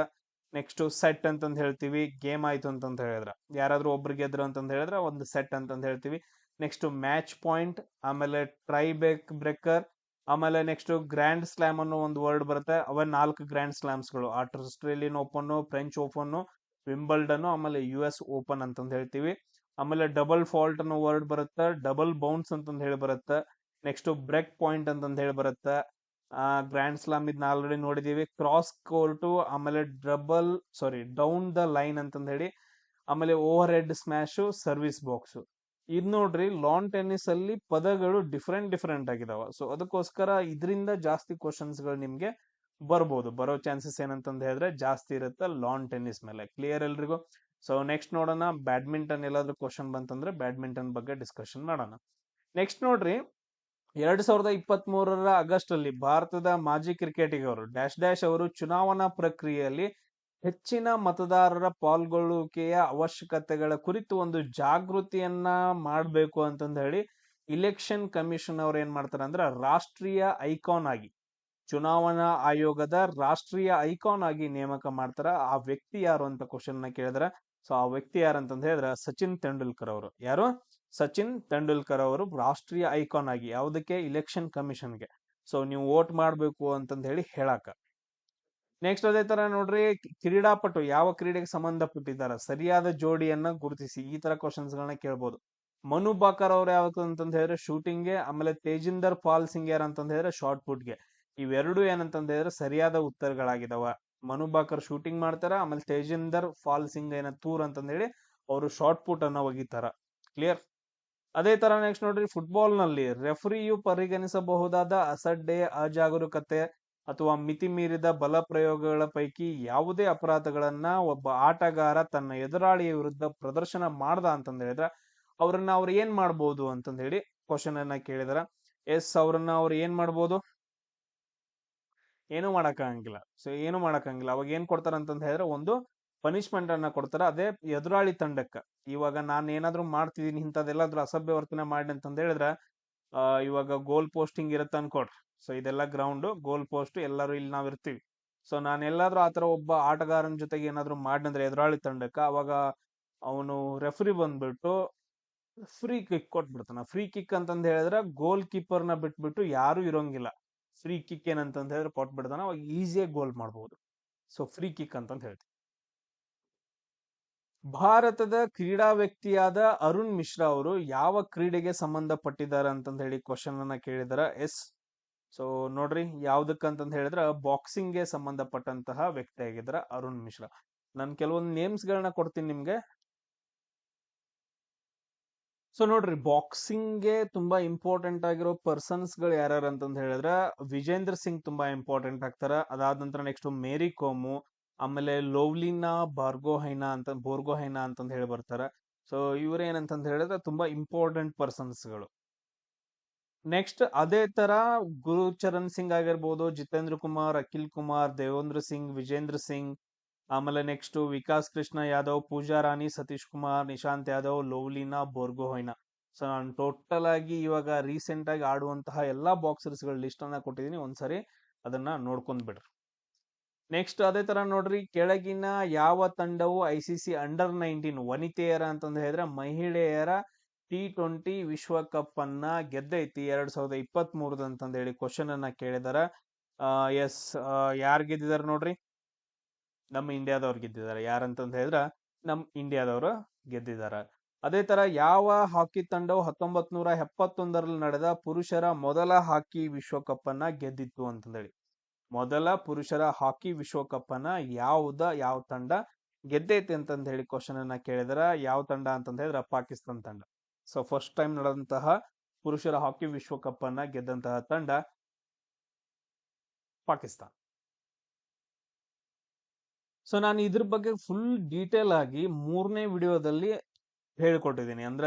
ನೆಕ್ಸ್ಟ್ ಸೆಟ್ ಅಂತಂದ್ ಹೇಳ್ತೀವಿ, ಗೇಮ್ ಆಯ್ತು ಅಂತಂತ ಹೇಳಿದ್ರ ಯಾರಾದ್ರೂ ಒಬ್ರು ಗೆದ್ರು ಅಂತಂದ್ ಹೇಳಿದ್ರೆ ಒಂದು ಸೆಟ್ ಅಂತಂದ್ ಹೇಳ್ತೀವಿ. ನೆಕ್ಸ್ಟ್ ಮ್ಯಾಚ್ ಪಾಯಿಂಟ್, ಆಮೇಲೆ ಟ್ರೈ ಬ್ರೇಕರ್, ಆಮೇಲೆ ನೆಕ್ಸ್ಟ್ ಗ್ರ್ಯಾಂಡ್ ಸ್ಲಾಮ್ ಅನ್ನೋ ಒಂದು ವರ್ಡ್ ಬರುತ್ತೆ. ಅವ 4 ಗ್ರ್ಯಾಂಡ್ ಸ್ಲಾಮ್ಸ್ಗಳು: Australian Open, French Open, Wimbledon, ಆಮೇಲೆ US ಓಪನ್ ಅಂತಂದ್ ಹೇಳ್ತೀವಿ. ಆಮೇಲೆ ಡಬಲ್ ಫಾಲ್ಟ್ ಅನ್ನೋ ವರ್ಡ್ ಬರುತ್ತೆ, ಡಬಲ್ ಬೌನ್ಸ್ ಅಂತಂದ್ ಹೇಳಿ ಬರುತ್ತೆ. ನೆಕ್ಸ್ಟ್ ಬ್ರೇಕ್ ಪಾಯಿಂಟ್ ಅಂತಂದ್ ಹೇಳಿ ಬರುತ್ತೆ. ಗ್ರ್ಯಾಂಡ್ ಸ್ಲಾಮ್ ಇದನ್ನ ಆಲ್ರೆಡಿ ನೋಡಿದೀವಿ. ಕ್ರಾಸ್ ಕೋರ್ಟು, ಆಮೇಲೆ ಡೌನ್ ದ ಲೈನ್ ಅಂತಂದ್ ಹೇಳಿ, ಆಮೇಲೆ overhead smash, service box. ಇದ್ ನೋಡ್ರಿ, ಲಾನ್ ಟೆನ್ನಿಸ್ ಅಲ್ಲಿ ಪದಗಳು ಡಿಫ್ರೆಂಟ್ ಆಗಿದಾವ. ಸೊ ಅದಕ್ಕೋಸ್ಕರ ಇದರಿಂದ ಜಾಸ್ತಿ ಕ್ವಶನ್ಸ್ ಗಳು ನಿಮ್ಗೆ ಬರೋ ಚಾನ್ಸಸ್ ಏನಂತಂದ್ ಹೇಳಿದ್ರೆ ಜಾಸ್ತಿ ಇರುತ್ತೆ ಲಾನ್ ಟೆನ್ನಿಸ್ ಮೇಲೆ. ಕ್ಲಿಯರ್ ಎಲ್ರಿಗೂ? ಸೊ ನೆಕ್ಸ್ಟ್ ನೋಡೋಣ, ಬ್ಯಾಡ್ಮಿಂಟನ್ ಎಲ್ಲಾದ್ರೂ ಕ್ವಶನ್ ಬಂತಂದ್ರೆ ಬ್ಯಾಡ್ಮಿಂಟನ್ ಬಗ್ಗೆ ಡಿಸ್ಕಷನ್ ಮಾಡೋಣ. ನೆಕ್ಸ್ಟ್ ನೋಡ್ರಿ, 2023 ಆಗಸ್ಟ್ ಅಲ್ಲಿ ಭಾರತದ ಮಾಜಿ ಕ್ರಿಕೆಟಿಗರು ಡ್ಯಾಶ್ ಅವರು ಚುನಾವಣಾ ಪ್ರಕ್ರಿಯೆಯಲ್ಲಿ ಹೆಚ್ಚಿನ ಮತದಾರರ ಪಾಲ್ಗೊಳ್ಳುವಿಕೆಯ ಅವಶ್ಯಕತೆಗಳ ಕುರಿತು ಒಂದು ಜಾಗೃತಿಯನ್ನ ಮಾಡಬೇಕು ಅಂತಂದ ಹೇಳಿ ಇಲೆಕ್ಷನ್ ಕಮಿಷನ್ ಅವ್ರು ಏನ್ ಮಾಡ್ತಾರೆ ಅಂದ್ರೆ ರಾಷ್ಟ್ರೀಯ ಐಕಾನ್ ಆಗಿ, ಚುನಾವಣಾ ಆಯೋಗದ ರಾಷ್ಟ್ರೀಯ ಐಕಾನ್ ಆಗಿ ನೇಮಕ ಮಾಡ್ತಾರ. ಆ ವ್ಯಕ್ತಿ ಯಾರು ಅಂತ ಕ್ವಶನ್ ನ ಕೇಳಿದ್ರ, ಸೊ ಆ ವ್ಯಕ್ತಿ ಯಾರಂತಂದ ಹೇಳಿದ್ರೆ ಸಚಿನ್ ತೆಂಡೂಲ್ಕರ್ ಅವರು. ಯಾರು? ಸಚಿನ್ ತೆಂಡೂಲ್ಕರ್ ಅವರು ರಾಷ್ಟ್ರೀಯ ಐಕಾನ್ ಆಗಿ, ಯಾವುದಕ್ಕೆ? ಇಲೆಕ್ಷನ್ ಕಮಿಷನ್ಗೆ. ಸೊ ನೀವು ವೋಟ್ ಮಾಡ್ಬೇಕು ಅಂತಂದ ಹೇಳಿ ಹೇಳಾಕ. ನೆಕ್ಸ್ಟ್ ಅದೇ ತರ ನೋಡ್ರಿ, ಕ್ರೀಡಾಪಟು ಯಾವ ಕ್ರೀಡೆಗೆ ಸಂಬಂಧಪಟ್ಟಿದ್ದಾರೆ, ಸರಿಯಾದ ಜೋಡಿಯನ್ನ ಗುರುತಿಸಿ. ಈ ತರ ಕ್ವಶನ್ಸ್ ಗಳನ್ನ ಕೇಳ್ಬೋದು. ಮನು ಬಾಕರ್ ಅವ್ರು ಯಾವತ್ತು ಅಂತಂದ ಹೇಳಿದ್ರೆ ಶೂಟಿಂಗ್ಗೆ, ಆಮೇಲೆ ತೇಜಿಂದರ್ ಪಾಲ್ ಸಿಂಗ್ ಯಾರು ಅಂತಂದ ಹೇಳಿದ್ರೆ ಶಾರ್ಟ್ ಪುಟ್ಗೆ. ಇವೆರಡು ಏನಂತಂದ ಹೇಳಿದ್ರೆ ಸರಿಯಾದ ಉತ್ತರಗಳಾಗಿದಾವ. ಮನು ಬಾಕರ್ ಶೂಟಿಂಗ್ ಮಾಡ್ತಾರ, ಆಮೇಲೆ ತೇಜಿಂದರ್ ಪಾಲ್ ಸಿಂಗ್ ಏನ ತೂರ್ ಅಂತಂದ ಹೇಳಿ ಅವರು ಶಾರ್ಟ್ ಪುಟ್ ಅನ್ನ ಒಗಿತಾರ. ಕ್ಲಿಯರ್? ಅದೇ ತರ ನೆಕ್ಸ್ಟ್ ನೋಡ್ರಿ, ಫುಟ್ಬಾಲ್ ನಲ್ಲಿ ರೆಫರಿಯು ಪರಿಗಣಿಸಬಹುದಾದ ಅಸಡ್ಡೆ, ಅಜಾಗರೂಕತೆ ಅಥವಾ ಮಿತಿ ಮೀರಿದ ಬಲ ಪ್ರಯೋಗಗಳ ಪೈಕಿ ಯಾವುದೇ ಅಪರಾಧಗಳನ್ನ ಒಬ್ಬ ಆಟಗಾರ ತನ್ನ ಎದುರಾಳಿಯ ವಿರುದ್ಧ ಪ್ರದರ್ಶನ ಮಾಡ್ದ ಅಂತಂದ ಹೇಳಿದ್ರೆ ಅವ್ರು ಏನ್ ಮಾಡ್ಬೋದು ಅಂತಂದ ಹೇಳಿ ಕ್ವಶನ್ ಅನ್ನ ಕೇಳಿದಾರ. ಅವ್ರು ಏನ್ ಮಾಡ್ಬೋದು? ಏನು ಮಾಡಕ್ಕಾಗಂಗಿಲ್ಲ. ಸೊ ಏನು ಮಾಡಕ್ಕಾಗಿಲ್ಲ. ಅವಾಗ ಏನ್ ಕೊಡ್ತಾರ ಅಂತಂದ ಹೇಳಿದ್ರೆ ಒಂದು ಪನಿಷ್ಮೆಂಟ್ ಅನ್ನ ಕೊಡ್ತಾರ. ಅದೇ ಎದುರಾಳಿ ತಂಡಕ್ಕ. ಇವಾಗ ನಾನು ಏನಾದ್ರು ಮಾಡ್ತಿದೀನಿ, ಇಂಥದ್ದೆಲ್ಲಾದ್ರೂ ಅಸಭ್ಯ ವರ್ತನೆ ಮಾಡಿ ಅಂತಂದ ಹೇಳಿದ್ರ ಇವಾಗ ಗೋಲ್ ಪೋಸ್ಟಿಂಗ್ ಇರುತ್ತೆ ಅನ್ಕೊಡ್ರಿ. ಸೊ ಇದೆಲ್ಲ ಗ್ರೌಂಡ್, ಗೋಲ್ ಪೋಸ್ಟ್, ಎಲ್ಲರೂ ಇಲ್ಲಿ ನಾವ್ ಇರ್ತೀವಿ. ಸೊ ನಾನು ಎಲ್ಲಾದ್ರೂ ಆತರ ಒಬ್ಬ ಆಟಗಾರನ ಜೊತೆಗೆ ಏನಾದ್ರು ಮಾಡಿದ್ರೆ ಎದುರಾಳಿ ತಂಡಕ್ಕ, ಅವಾಗ ಅವನು ರೆಫರಿ ಬಂದ್ಬಿಟ್ಟು ಫ್ರೀ ಕಿಕ್ ಕೊಟ್ಬಿಡ್ತಾನ. ಫ್ರೀ ಕಿಕ್ ಅಂತಂದ ಹೇಳಿದ್ರೆ ಗೋಲ್ ಕೀಪರ್ ನ ಬಿಟ್ಬಿಟ್ಟು ಯಾರು ಇರೋಂಗಿಲ್ಲ. ಫ್ರೀ ಕಿಕ್ ಏನಂತಂದ ಹೇಳಿದ್ರೆ ಕೊಟ್ಬಿಡ್ತಾನ, ಅವಾಗ ಈಸಿಯಾಗಿ ಗೋಲ್ ಮಾಡಬಹುದು. ಸೊ ಫ್ರೀ ಕಿಕ್ ಅಂತಂದ ಹೇಳ್ತೀವಿ. ಭಾರತದ ಕ್ರೀಡಾ ವ್ಯಕ್ತಿಯಾದ ಅರುಣ್ ಮಿಶ್ರಾ ಅವರು ಯಾವ ಕ್ರೀಡೆಗೆ ಸಂಬಂಧಪಟ್ಟಿದ್ದಾರೆ ಅಂತಂದ ಹೇಳಿ ಕ್ವಶನ್ ಅನ್ನ ಕೇಳಿದಾರ. ಸೊ ನೋಡ್ರಿ, ಯಾವ್ದಕ್ಕಂತಂದ ಹೇಳಿದ್ರೆ ಬಾಕ್ಸಿಂಗ್ಗೆ ಸಂಬಂಧಪಟ್ಟಂತಹ ವ್ಯಕ್ತಿ ಆಗಿದ್ರ ಅರುಣ್ ಮಿಶ್ರಾ. ನಾನು ಕೆಲವೊಂದು ನೇಮ್ಸ್ ಗಳನ್ನ ಕೊಡ್ತೀನಿ ನಿಮ್ಗೆ. ಸೊ ನೋಡ್ರಿ, ಬಾಕ್ಸಿಂಗ್ಗೆ ತುಂಬಾ ಇಂಪಾರ್ಟೆಂಟ್ ಆಗಿರೋ ಪರ್ಸನ್ಸ್ ಗಳು ಯಾರ್ಯಾರು ಅಂತಂದ ಹೇಳಿದ್ರೆ ವಿಜೇಂದ್ರ ಸಿಂಗ್ ತುಂಬಾ ಇಂಪಾರ್ಟೆಂಟ್ ಆಗ್ತಾರ. ಅದಾದ ನಂತರ ನೆಕ್ಸ್ಟ್ ಮೇರಿ ಕೋಮು, ಆಮೇಲೆ ಲೋವ್ಲಿನಾ ಬೋರ್ಗೊಹೈನಾ ಅಂತಂದ ಹೇಳಿ ಬರ್ತಾರ. ಸೊ ಇವ್ರೇನಂತಂದ ಹೇಳಿದ್ರೆ ತುಂಬಾ ಇಂಪಾರ್ಟೆಂಟ್ ಪರ್ಸನ್ಸ್ ಗಳು. ನೆಕ್ಸ್ಟ್ ಅದೇ ತರ ಗುರುಚರಣ್ ಸಿಂಗ್ ಆಗಿರ್ಬೋದು, ಜಿತೇಂದ್ರ ಕುಮಾರ್, ಅಖಿಲ್ ಕುಮಾರ್, ದೇವೇಂದ್ರ ಸಿಂಗ್, ವಿಜೇಂದ್ರ ಸಿಂಗ್, ಆಮೇಲೆ ನೆಕ್ಸ್ಟ್ ವಿಕಾಸ್ ಕೃಷ್ಣ ಯಾದವ್, ಪೂಜಾ ರಾಣಿ, ಸತೀಶ್ ಕುಮಾರ್, ನಿಶಾಂತ್ ಯಾದವ್, ಲೋವ್ಲಿನಾ ಬೋರ್ಗೊಹೈನಾ. ಸೊ ನಾನು ಟೋಟಲ್ ಆಗಿ ಇವಾಗ ರೀಸೆಂಟ್ ಆಗಿ ಆಡುವಂತಹ ಎಲ್ಲಾ ಬಾಕ್ಸರ್ಸ್ ಗಳ ಲಿಸ್ಟ್ ಅನ್ನ ಕೊಟ್ಟಿದ್ದೀನಿ, ಒಂದ್ಸರಿ ಅದನ್ನ ನೋಡ್ಕೊಂಡ್ ಬಿಡ್ರಿ. ನೆಕ್ಸ್ಟ್ ಅದೇ ತರ ನೋಡ್ರಿ, ಕೆಳಗಿನ ಯಾವ ತಂಡವು ICC ಅಂಡರ್-19 ವನಿತೆಯರ ಅಂತಂದ ಹೇಳಿದ್ರೆ ಮಹಿಳೆಯರ T20 ವಿಶ್ವಕಪ್ ಅನ್ನ ಗೆದ್ದೈತಿ 2023 ಅಂತಂದ ಹೇಳಿ ಕ್ವಶನ್ ಅನ್ನ ಕೇಳಿದಾರ. ಯಾರು ಗೆದ್ದಿದಾರ ನೋಡ್ರಿ? ನಮ್ಮ ಇಂಡಿಯಾದವ್ರು ಗೆದ್ದಿದ್ದಾರೆ. ಯಾರಂತಂದ ಹೇಳಿದ್ರ ನಮ್ ಇಂಡಿಯಾದವರು ಗೆದ್ದಿದ್ದಾರೆ. ಅದೇ ತರ ಯಾವ ಹಾಕಿ ತಂಡವು 1971 ನಡೆದ ಪುರುಷರ ಮೊದಲ ಹಾಕಿ ವಿಶ್ವಕಪ್ ಅನ್ನ ಗೆದ್ದಿತ್ತು ಅಂತಂದೇಳಿ. ಮೊದಲ ಪುರುಷರ ಹಾಕಿ ವಿಶ್ವಕಪ್ ಅನ್ನ ಯಾವ ತಂಡ ಗೆದ್ದೈತಿ ಅಂತಂದ ಹೇಳಿ ಕ್ವಶನ್ ಅನ್ನ ಕೇಳಿದ್ರ ಯಾವ ತಂಡ ಅಂತಂದ ಹೇಳಿದ್ರ ಪಾಕಿಸ್ತಾನ್ ತಂಡ. ಸೊ ಫಸ್ಟ್ ಟೈಮ್ ನಡೆದಂತಹ ಪುರುಷರ ಹಾಕಿ ವಿಶ್ವಕಪ್ ಅನ್ನ ಗೆದ್ದಂತಹ ತಂಡ ಪಾಕಿಸ್ತಾನ್. ಸೊ ನಾನು ಇದ್ರ ಬಗ್ಗೆ ಫುಲ್ ಡೀಟೇಲ್ ಆಗಿ 3ನೇ ವಿಡಿಯೋದಲ್ಲಿ ಹೇಳ್ಕೊಟ್ಟಿದ್ದೀನಿ. ಅಂದ್ರ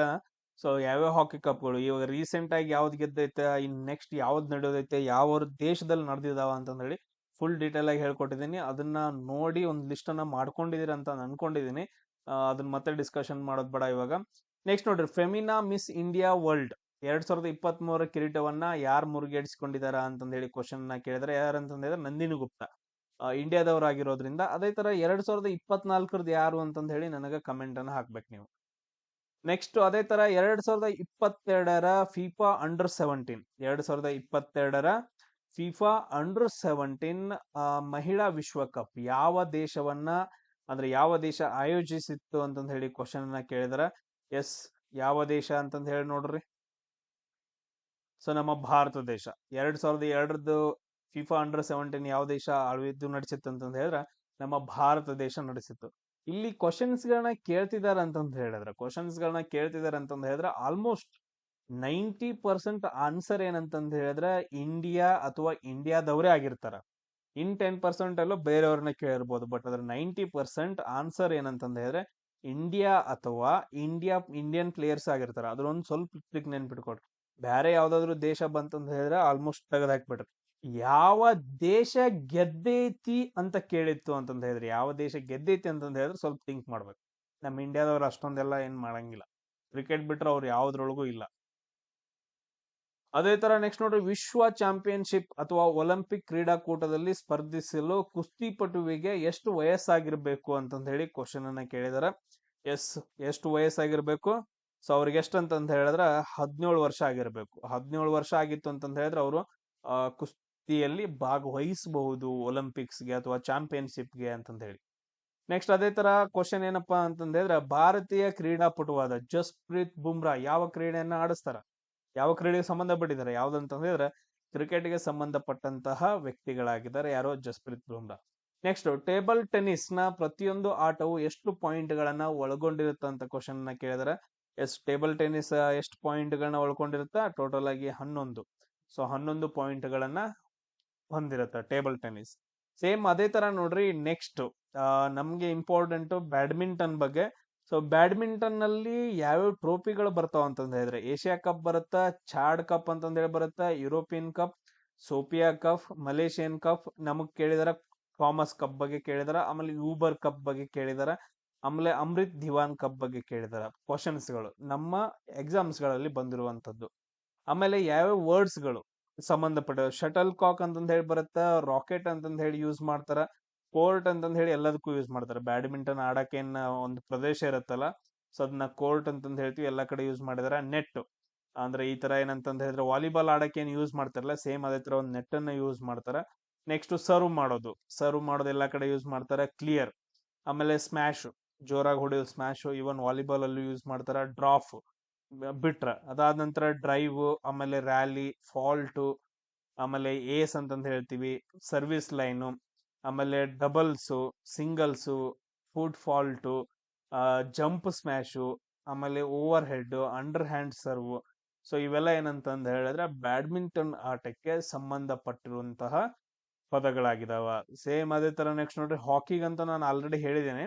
ಸೊ ಯಾವ್ಯಾವ ಹಾಕಿ ಕಪ್ಗಳು ಇವಾಗ ರೀಸೆಂಟ್ ಆಗಿ ಯಾವ್ದು ಗೆದ್ದೈತೆ, ಇನ್ ನೆಕ್ಸ್ಟ್ ಯಾವ್ದು ನಡೆಯೋದೈತೆ, ಯಾವ ದೇಶದಲ್ಲಿ ನಡೆದಿದಾವ ಅಂತಂದ ಹೇಳಿ ಫುಲ್ ಡೀಟೇಲ್ ಆಗಿ ಹೇಳ್ಕೊಟ್ಟಿದ್ದೀನಿ. ಅದನ್ನ ನೋಡಿ ಒಂದು ಲಿಸ್ಟ್ ಅನ್ನ ಮಾಡ್ಕೊಂಡಿದೀರ ಅಂತ ಅನ್ಕೊಂಡಿದೀನಿ. ಅದನ್ನ ಮತ್ತೆ ಡಿಸ್ಕಷನ್ ಮಾಡೋದ್ ಬೇಡ ಇವಾಗ. ನೆಕ್ಸ್ಟ್ ನೋಡ್ರಿ, ಫೆಮಿನಾ ಮಿಸ್ ಇಂಡಿಯಾ ವರ್ಲ್ಡ್ 2023 ಕಿರೀಟವನ್ನ ಯಾರು ಮುರುಗೇಡಿಸಿಕೊಂಡಿದಾರ ಅಂತಂದ ಹೇಳಿ ಕ್ವಶನ್ ನ ಕೇಳಿದ್ರೆ ಯಾರಂತಂದ ಹೇಳಿದ್ರೆ ನಂದಿನಿ ಗುಪ್ತಾ, ಇಂಡಿಯಾದವರಾಗಿರೋದ್ರಿಂದ. ಅದೇ ತರ 2024 ಯಾರು ಅಂತಂದ ಹೇಳಿ ನನಗೆ ಕಮೆಂಟ್ ಅನ್ನ ಹಾಕ್ಬೇಕು ನೀವು. ನೆಕ್ಸ್ಟ್ ಅದೇ ತರ 2022 ಫಿಫಾ ಅಂಡರ್ 17 2022 ಫಿಫಾ ಅಂಡರ್ 17 ಮಹಿಳಾ ವಿಶ್ವಕಪ್ ಯಾವ ದೇಶವನ್ನ ಅಂದ್ರೆ ಯಾವ ದೇಶ ಆಯೋಜಿಸಿತ್ತು ಅಂತಂದ ಹೇಳಿ ಕ್ವಶನ್ ಅನ್ನ ಕೇಳಿದಾರ. ಎಸ್, ಯಾವ ದೇಶ ಅಂತಂದ ಹೇಳಿ ನೋಡ್ರಿ. ಸೊ ನಮ್ಮ ಭಾರತ ದೇಶ 2002 ಫಿಫಾ ಅಂಡರ್ 17 ಯಾವ ದೇಶ ಆಳ್ವಿದ್ದು ನಡೆಸಿತ್ತು ಅಂತಂದ ಹೇಳಿದ್ರೆ ನಮ್ಮ ಭಾರತ ದೇಶ ನಡೆಸಿತ್ತು. ಇಲ್ಲಿ ಕ್ವಶನ್ಸ್ ಗಳನ್ನ ಕೇಳ್ತಿದಾರ ಅಂತಂದ ಹೇಳಿದ್ರೆ ಆಲ್ಮೋಸ್ಟ್ 90% ಆನ್ಸರ್ ಏನಂತಂದ ಹೇಳಿದ್ರೆ ಇಂಡಿಯಾ ಅಥವಾ ಇಂಡಿಯಾದವರೇ ಆಗಿರ್ತಾರ. ಇನ್ 10% ಅಲ್ಲೂ ಬೇರೆಯವ್ರನ್ನ ಕೇಳಿರ್ಬೋದು. ಬಟ್ ಅದ್ರ 90% ಆನ್ಸರ್ ಏನಂತಂದ ಹೇಳಿದ್ರೆ ಇಂಡಿಯಾ ಅಥವಾ ಇಂಡಿಯನ್ ಪ್ಲೇಯರ್ಸ್ ಆಗಿರ್ತಾರ. ಅದ್ರ ಒಂದ್ ಸ್ವಲ್ಪ ಟ್ರಿಕ್ ನೆನ್ಪಿಟ್ಕೊಡ್ರಿ. ಬೇರೆ ಯಾವ್ದಾದ್ರು ದೇಶ ಬಂತಂದ ಹೇಳಿದ್ರೆ ಆಲ್ಮೋಸ್ಟ್ ತೆಗೆದು ಹಾಕ್ಬಿಡ್ರಿ. ಯಾವ ದೇಶ ಗೆದ್ದೈತಿ ಅಂತ ಕೇಳಿತ್ತು ಅಂತಂದ ಹೇಳಿದ್ರೆ, ಯಾವ ದೇಶ ಗೆದ್ದೈತಿ ಅಂತಂದ ಹೇಳಿದ್ರೆ ಸ್ವಲ್ಪ ಥಿಂಕ್ ಮಾಡ್ಬೇಕು. ನಮ್ಮ ಇಂಡಿಯಾದವ್ರು ಅಷ್ಟೊಂದೆಲ್ಲ ಏನ್ ಮಾಡಂಗಿಲ್ಲ. ಕ್ರಿಕೆಟ್ ಬಿಟ್ರೆ ಅವ್ರು ಯಾವ್ದ್ರೊಳಗೂ ಇಲ್ಲ. ಅದೇ ತರ ನೆಕ್ಸ್ಟ್ ನೋಡ್ರಿ, ವಿಶ್ವ ಚಾಂಪಿಯನ್ಶಿಪ್ ಅಥವಾ ಒಲಿಂಪಿಕ್ ಕ್ರೀಡಾಕೂಟದಲ್ಲಿ ಸ್ಪರ್ಧಿಸಲು ಕುಸ್ತಿಪಟುವಿಗೆ ಎಷ್ಟು ವಯಸ್ಸಾಗಿರ್ಬೇಕು ಅಂತಂದ ಹೇಳಿ ಕ್ವಶನ್ ಅನ್ನ ಕೇಳಿದಾರೆ. ಎಸ್, ಎಷ್ಟು ವಯಸ್ಸಾಗಿರ್ಬೇಕು? ಸೊ ಅವ್ರಿಗೆ ಎಷ್ಟು ಅಂತಂದ ಹೇಳಿದ್ರೆ 17 ವರ್ಷ ಆಗಿರ್ಬೇಕು. 17 ವರ್ಷ ಆಗಿತ್ತು ಅಂತಂದ ಹೇಳಿದ್ರೆ ಅವರು ಕುಸ್ತಿಯಲ್ಲಿ ಭಾಗವಹಿಸಬಹುದು ಒಲಿಂಪಿಕ್ಸ್ಗೆ ಅಥವಾ ಚಾಂಪಿಯನ್ಶಿಪ್ಗೆ ಅಂತಂದ ಹೇಳಿ. ನೆಕ್ಸ್ಟ್ ಅದೇ ತರ ಕ್ವಶನ್ ಏನಪ್ಪಾ ಅಂತಂದ ಹೇಳಿದ್ರೆ, ಭಾರತೀಯ ಕ್ರೀಡಾಪಟುವಾದ ಜಸ್ಪ್ರೀತ್ ಬುಮ್ರಾ ಯಾವ ಕ್ರೀಡೆಯನ್ನ ಆಡಿಸ್ತಾರ, ಯಾವ ಕ್ರೀಡೆಗೆ ಸಂಬಂಧಪಟ್ಟಿದ್ದಾರೆ? ಯಾವ್ದಂತಂದ್ರೆ ಹೇಳಿದ್ರೆ ಕ್ರಿಕೆಟ್ಗೆ ಸಂಬಂಧಪಟ್ಟಂತಹ ವ್ಯಕ್ತಿಗಳಾಗಿದ್ದಾರೆ. ಯಾರೋ Jasprit Bumrah. Next, table tennis ನ ಪ್ರತಿಯೊಂದು ಆಟವು ಎಷ್ಟು ಪಾಯಿಂಟ್ ಗಳನ್ನ ಒಳಗೊಂಡಿರುತ್ತೆ ಅಂತ ಕ್ವಶನ್ ನ ಕೇಳಿದಾರೆ. ಎಸ್, ಟೇಬಲ್ ಟೆನ್ನಿಸ್ ಎಷ್ಟು ಪಾಯಿಂಟ್ ಗಳನ್ನ ಒಳ್ಕೊಂಡಿರುತ್ತಾ? ಟೋಟಲ್ ಆಗಿ 11. ಸೊ 11 ಪಾಯಿಂಟ್ ಗಳನ್ನ ಹೊಂದಿರುತ್ತೆ ಟೇಬಲ್ ಟೆನ್ನಿಸ್. ಸೇಮ್ ಅದೇ ತರ ನೋಡ್ರಿ, ನೆಕ್ಸ್ಟ್ ನಮ್ಗೆ ಇಂಪಾರ್ಟೆಂಟ್ ಬ್ಯಾಡ್ಮಿಂಟನ್ ಬಗ್ಗೆ. ಸೊ ಬ್ಯಾಡ್ಮಿಂಟನ್ ನಲ್ಲಿ ಯಾವ್ಯಾವ ಟ್ರೋಫಿಗಳು ಬರ್ತಾವ ಅಂತಂದ ಹೇಳಿದ್ರೆ, ಏಷ್ಯಾ ಕಪ್ ಬರುತ್ತಾ, ಚಾಡ್ ಕಪ್ ಅಂತಂದ ಹೇಳಿ ಬರುತ್ತಾ, European cup, Sophia cup, Malaysian cup, ನಮಗ್ ಕೇಳಿದಾರ ಥಾಮಸ್ ಕಪ್ ಬಗ್ಗೆ ಕೇಳಿದಾರ, ಆಮೇಲೆ ಯೂಬರ್ ಕಪ್ ಬಗ್ಗೆ ಕೇಳಿದಾರ, ಆಮೇಲೆ ಅಮೃತ್ ದಿವಾನ್ ಕಪ್ ಬಗ್ಗೆ ಕೇಳಿದಾರ. ಕ್ವಶನ್ಸ್ ಗಳು ನಮ್ಮ ಎಕ್ಸಾಮ್ಸ್ ಗಳಲ್ಲಿ ಬಂದಿರುವಂತದ್ದು. ಆಮೇಲೆ ಯಾವ್ಯಾವ ವರ್ಡ್ಸ್ ಗಳು ಸಂಬಂಧಪಟ್ಟ, ಶಟಲ್ ಕಾಕ್ ಅಂತಂದ ಹೇಳಿ ಬರುತ್ತಾ, ರಾಕೆಟ್ ಅಂತಂದ ಹೇಳಿ ಯೂಸ್ ಮಾಡ್ತಾರ, ಕೋರ್ಟ್ ಅಂತಂದ ಹೇಳಿ ಎಲ್ಲದಕ್ಕೂ ಯೂಸ್ ಮಾಡ್ತಾರೆ. ಬ್ಯಾಡ್ಮಿಂಟನ್ ಆಡಕ್ಕೆ ಒಂದು ಪ್ರದೇಶ ಇರುತ್ತಲ್ಲ, ಸೊ ಅದನ್ನ ಕೋರ್ಟ್ ಅಂತಂದ ಹೇಳ್ತೀವಿ, ಎಲ್ಲಾ ಕಡೆ ಯೂಸ್ ಮಾಡಿದಾರೆ. ನೆಟ್ ಅಂದ್ರೆ ಈ ತರ ಏನಂತಂದ ಹೇಳಿದ್ರೆ ವಾಲಿಬಾಲ್ ಆಡಕ್ಕೆ ಏನ್ ಯೂಸ್ ಮಾಡ್ತಾರಲ್ಲ, ಸೇಮ್ ಅದೇ ತರ ಒಂದು ನೆಟ್ ಅನ್ನ ಯೂಸ್ ಮಾಡ್ತಾರ. ನೆಕ್ಸ್ಟ್ ಸರ್ವ್ ಮಾಡೋದು ಎಲ್ಲಾ ಕಡೆ ಯೂಸ್ ಮಾಡ್ತಾರೆ. ಕ್ಲಿಯರ್, ಆಮೇಲೆ ಸ್ಮ್ಯಾಶ್, ಜೋರಾಗಿ ಹೊಡೆಯೋದು ಸ್ಮ್ಯಾಶ್, ಇವನ್ ವಾಲಿಬಾಲ್ ಅಲ್ಲೂ ಯೂಸ್ ಮಾಡ್ತಾರ. ಡ್ರಾಫ್ ಬಿಟ್ರ, ಅದಾದ ನಂತರ ಡ್ರೈವ್, ಆಮೇಲೆ ರ್ಯಾಲಿ, ಫಾಲ್ಟ್, ಆಮೇಲೆ ಏಸ್ ಅಂತಂದ ಹೇಳ್ತೀವಿ, ಸರ್ವಿಸ್ ಲೈನು, ಆಮೇಲೆ ಡಬಲ್ಸು, ಸಿಂಗಲ್ಸು, ಫುಟ್ ಫಾಲ್ಟು, ಜಂಪ್ ಸ್ಮ್ಯಾಶು, ಆಮೇಲೆ over head, under hand serve. So ಇವೆಲ್ಲ ಏನಂತಂದ ಹೇಳಿದ್ರೆ ಬ್ಯಾಡ್ಮಿಂಟನ್ ಆಟಕ್ಕೆ ಸಂಬಂಧಪಟ್ಟಿರುವಂತಹ ಪದಗಳಾಗಿದಾವ. ಸೇಮ್ ಅದೇ ತರ ನೆಕ್ಸ್ಟ್ ನೋಡ್ರಿ, ಹಾಕಿಗಂತ ನಾನು ಆಲ್ರೆಡಿ ಹೇಳಿದ್ದೇನೆ.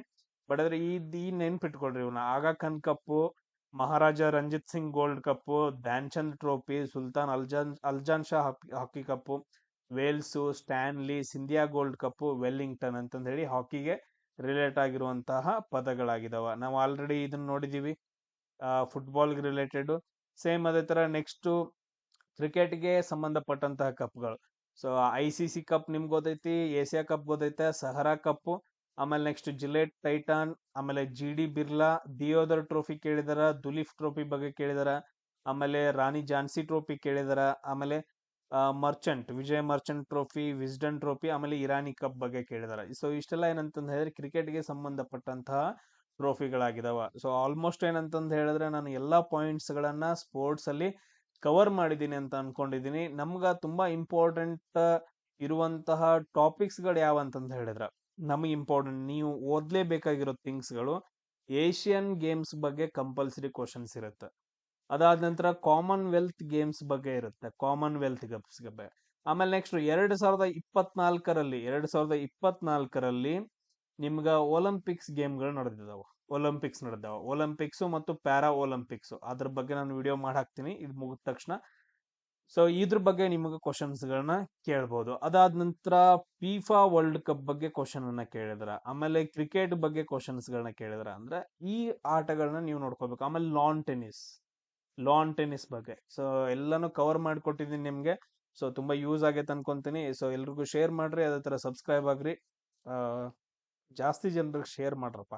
ಬಟ್ ಆದ್ರೆ ಈ ನೆನ್ಪಿಟ್ಕೊಳ್ರಿ, ಇವನ್ನ Aga Khan cup, Maharaja Ranjit Singh gold cup, Dhyan Chand trophy, Sultan ಅಲ್ಜಾನ್ Shah hockey cup, Wales, Stanley, Scindia gold cup, Wellington ಅಂತಂದ ಹೇಳಿ ಹಾಕಿಗೆ ರಿಲೇಟ್ ಆಗಿರುವಂತಹ ಪದಗಳಾಗಿದಾವ. ನಾವು ಆಲ್ರೆಡಿ ಇದನ್ನ ನೋಡಿದೀವಿ ಫುಟ್ಬಾಲ್ಗೆ ರಿಲೇಟೆಡ್. ಸೇಮ್ ಅದೇ ತರ ನೆಕ್ಸ್ಟ್ ಕ್ರಿಕೆಟ್ಗೆ ಸಂಬಂಧಪಟ್ಟಂತಹ ಕಪ್ಗಳು. ಸೊ ICC ಕಪ್ ನಿಮ್ಗೆ ಗೊತ್ತೈತಿ, ಏಷ್ಯಾ ಕಪ್ ಗೊತ್ತೈತೆ, ಸಹರಾ ಕಪ್, ಆಮೇಲೆ ನೆಕ್ಸ್ಟ್ ಜಿಲೆಟ್ ಟೈಟಾನ್, ಆಮೇಲೆ GD ಬಿರ್ಲಾ, ದಿಯೋದರ್ ಟ್ರೋಫಿ ಕೇಳಿದಾರ, ದುಲೀಫ್ ಟ್ರೋಫಿ ಬಗ್ಗೆ ಕೇಳಿದಾರ, ಆಮೇಲೆ ರಾಣಿ ಝಾನ್ಸಿ ಟ್ರೋಫಿ ಕೇಳಿದಾರ, ಆಮೇಲೆ Vijay Merchant trophy, Wisden trophy, ಆಮೇಲೆ ಇರಾನಿ ಕಪ್ ಬಗ್ಗೆ ಕೇಳಿದಾರ. ಸೊ ಇಷ್ಟೆಲ್ಲ ಏನಂತಂದ ಹೇಳಿದ್ರೆ ಕ್ರಿಕೆಟ್ಗೆ ಸಂಬಂಧಪಟ್ಟಂತಹ ಟ್ರೋಫಿಗಳಾಗಿದಾವ. ಸೊ ಆಲ್ಮೋಸ್ಟ್ ಏನಂತಂದ ಹೇಳಿದ್ರೆ ನಾನು ಎಲ್ಲಾ ಪಾಯಿಂಟ್ಸ್ ಗಳನ್ನ ಸ್ಪೋರ್ಟ್ಸ್ ಅಲ್ಲಿ ಕವರ್ ಮಾಡಿದೀನಿ ಅಂತ ಅನ್ಕೊಂಡಿದೀನಿ. ನಮ್ಗ ತುಂಬಾ ಇಂಪಾರ್ಟೆಂಟ್ ಇರುವಂತಹ ಟಾಪಿಕ್ಸ್ ಗಳು ಯಾವ ಅಂತಂತ ಹೇಳಿದ್ರ, ನಮಗೆ ಇಂಪಾರ್ಟೆಂಟ್ ನೀವು ಓದ್ಲೇಬೇಕಾಗಿರೋ ಥಿಂಗ್ಸ್ಗಳು ಏಷ್ಯನ್ ಗೇಮ್ಸ್ ಬಗ್ಗೆ ಕಂಪಲ್ಸರಿ ಕ್ವಶನ್ಸ್ ಇರುತ್ತೆ. ಅದಾದ ನಂತರ ಕಾಮನ್ವೆಲ್ತ್ ಗೇಮ್ಸ್ ಬಗ್ಗೆ ಇರುತ್ತೆ, ಕಾಮನ್ವೆಲ್ತ್ ಗೇಮ್ಸ್ ಬಗ್ಗೆ. ಆಮೇಲೆ ನೆಕ್ಸ್ಟ್ 2024ರಲ್ಲಿ ನಿಮ್ಗ ಒಲಿಂಪಿಕ್ಸ್ ಗೇಮ್ಗಳು ನಡೆದಿದ್ದಾವೆ. ಒಲಿಂಪಿಕ್ಸ್ ಮತ್ತು ಪ್ಯಾರಾ ಒಲಿಂಪಿಕ್ಸ್ ಅದ್ರ ಬಗ್ಗೆ ನಾನು ವಿಡಿಯೋ ಹಾಕ್ತೀನಿ ಇದು ಮುಗಿದ ತಕ್ಷಣ. ಸೊ ಇದ್ರ ಬಗ್ಗೆ ನಿಮಗೆ ಕ್ವಶನ್ಸ್ ಗಳನ್ನ ಕೇಳ್ಬೋದು. ಅದಾದ ನಂತರ ಫಿಫಾ ವರ್ಲ್ಡ್ ಕಪ್ ಬಗ್ಗೆ ಕ್ವಶನ್ ಅನ್ನ ಕೇಳಿದ್ರ, ಆಮೇಲೆ ಕ್ರಿಕೆಟ್ ಬಗ್ಗೆ ಕ್ವಶನ್ಸ್ ಗಳನ್ನ ಕೇಳಿದ್ರ, ಅಂದ್ರೆ ಈ ಆಟಗಳನ್ನ ನೀವು ನೋಡ್ಕೋಬೇಕು. ಆಮೇಲೆ ಲಾನ್ ಟೆನ್ನಿಸ್ ಬಗ್ಗೆ ಸೊ ಎಲ್ಲಾನು ಕವರ್ ಮಾಡಿಕೊಟ್ಟಿದ್ದೀನಿ ನಿಮ್ಗೆ. ಸೊ ತುಂಬಾ ಯೂಸ್ ಆಗೈತೆ ಅನ್ಕೊಂತೀನಿ. ಸೊ ಎಲ್ರಿಗೂ ಶೇರ್ ಮಾಡ್ರಿ, ಅದೇ ತರ ಸಬ್ಸ್ಕ್ರೈಬ್ ಆಗ್ರಿ, ಜಾಸ್ತಿ ಜನರಿಗೆ ಶೇರ್ ಮಾಡ್ರಪ್ಪ.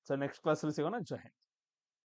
ಸೊ ನೆಕ್ಸ್ಟ್ ಕ್ಲಾಸಲ್ಲಿ ಸಿಗೋಣ. ಜೈ ಹಿಂದ್.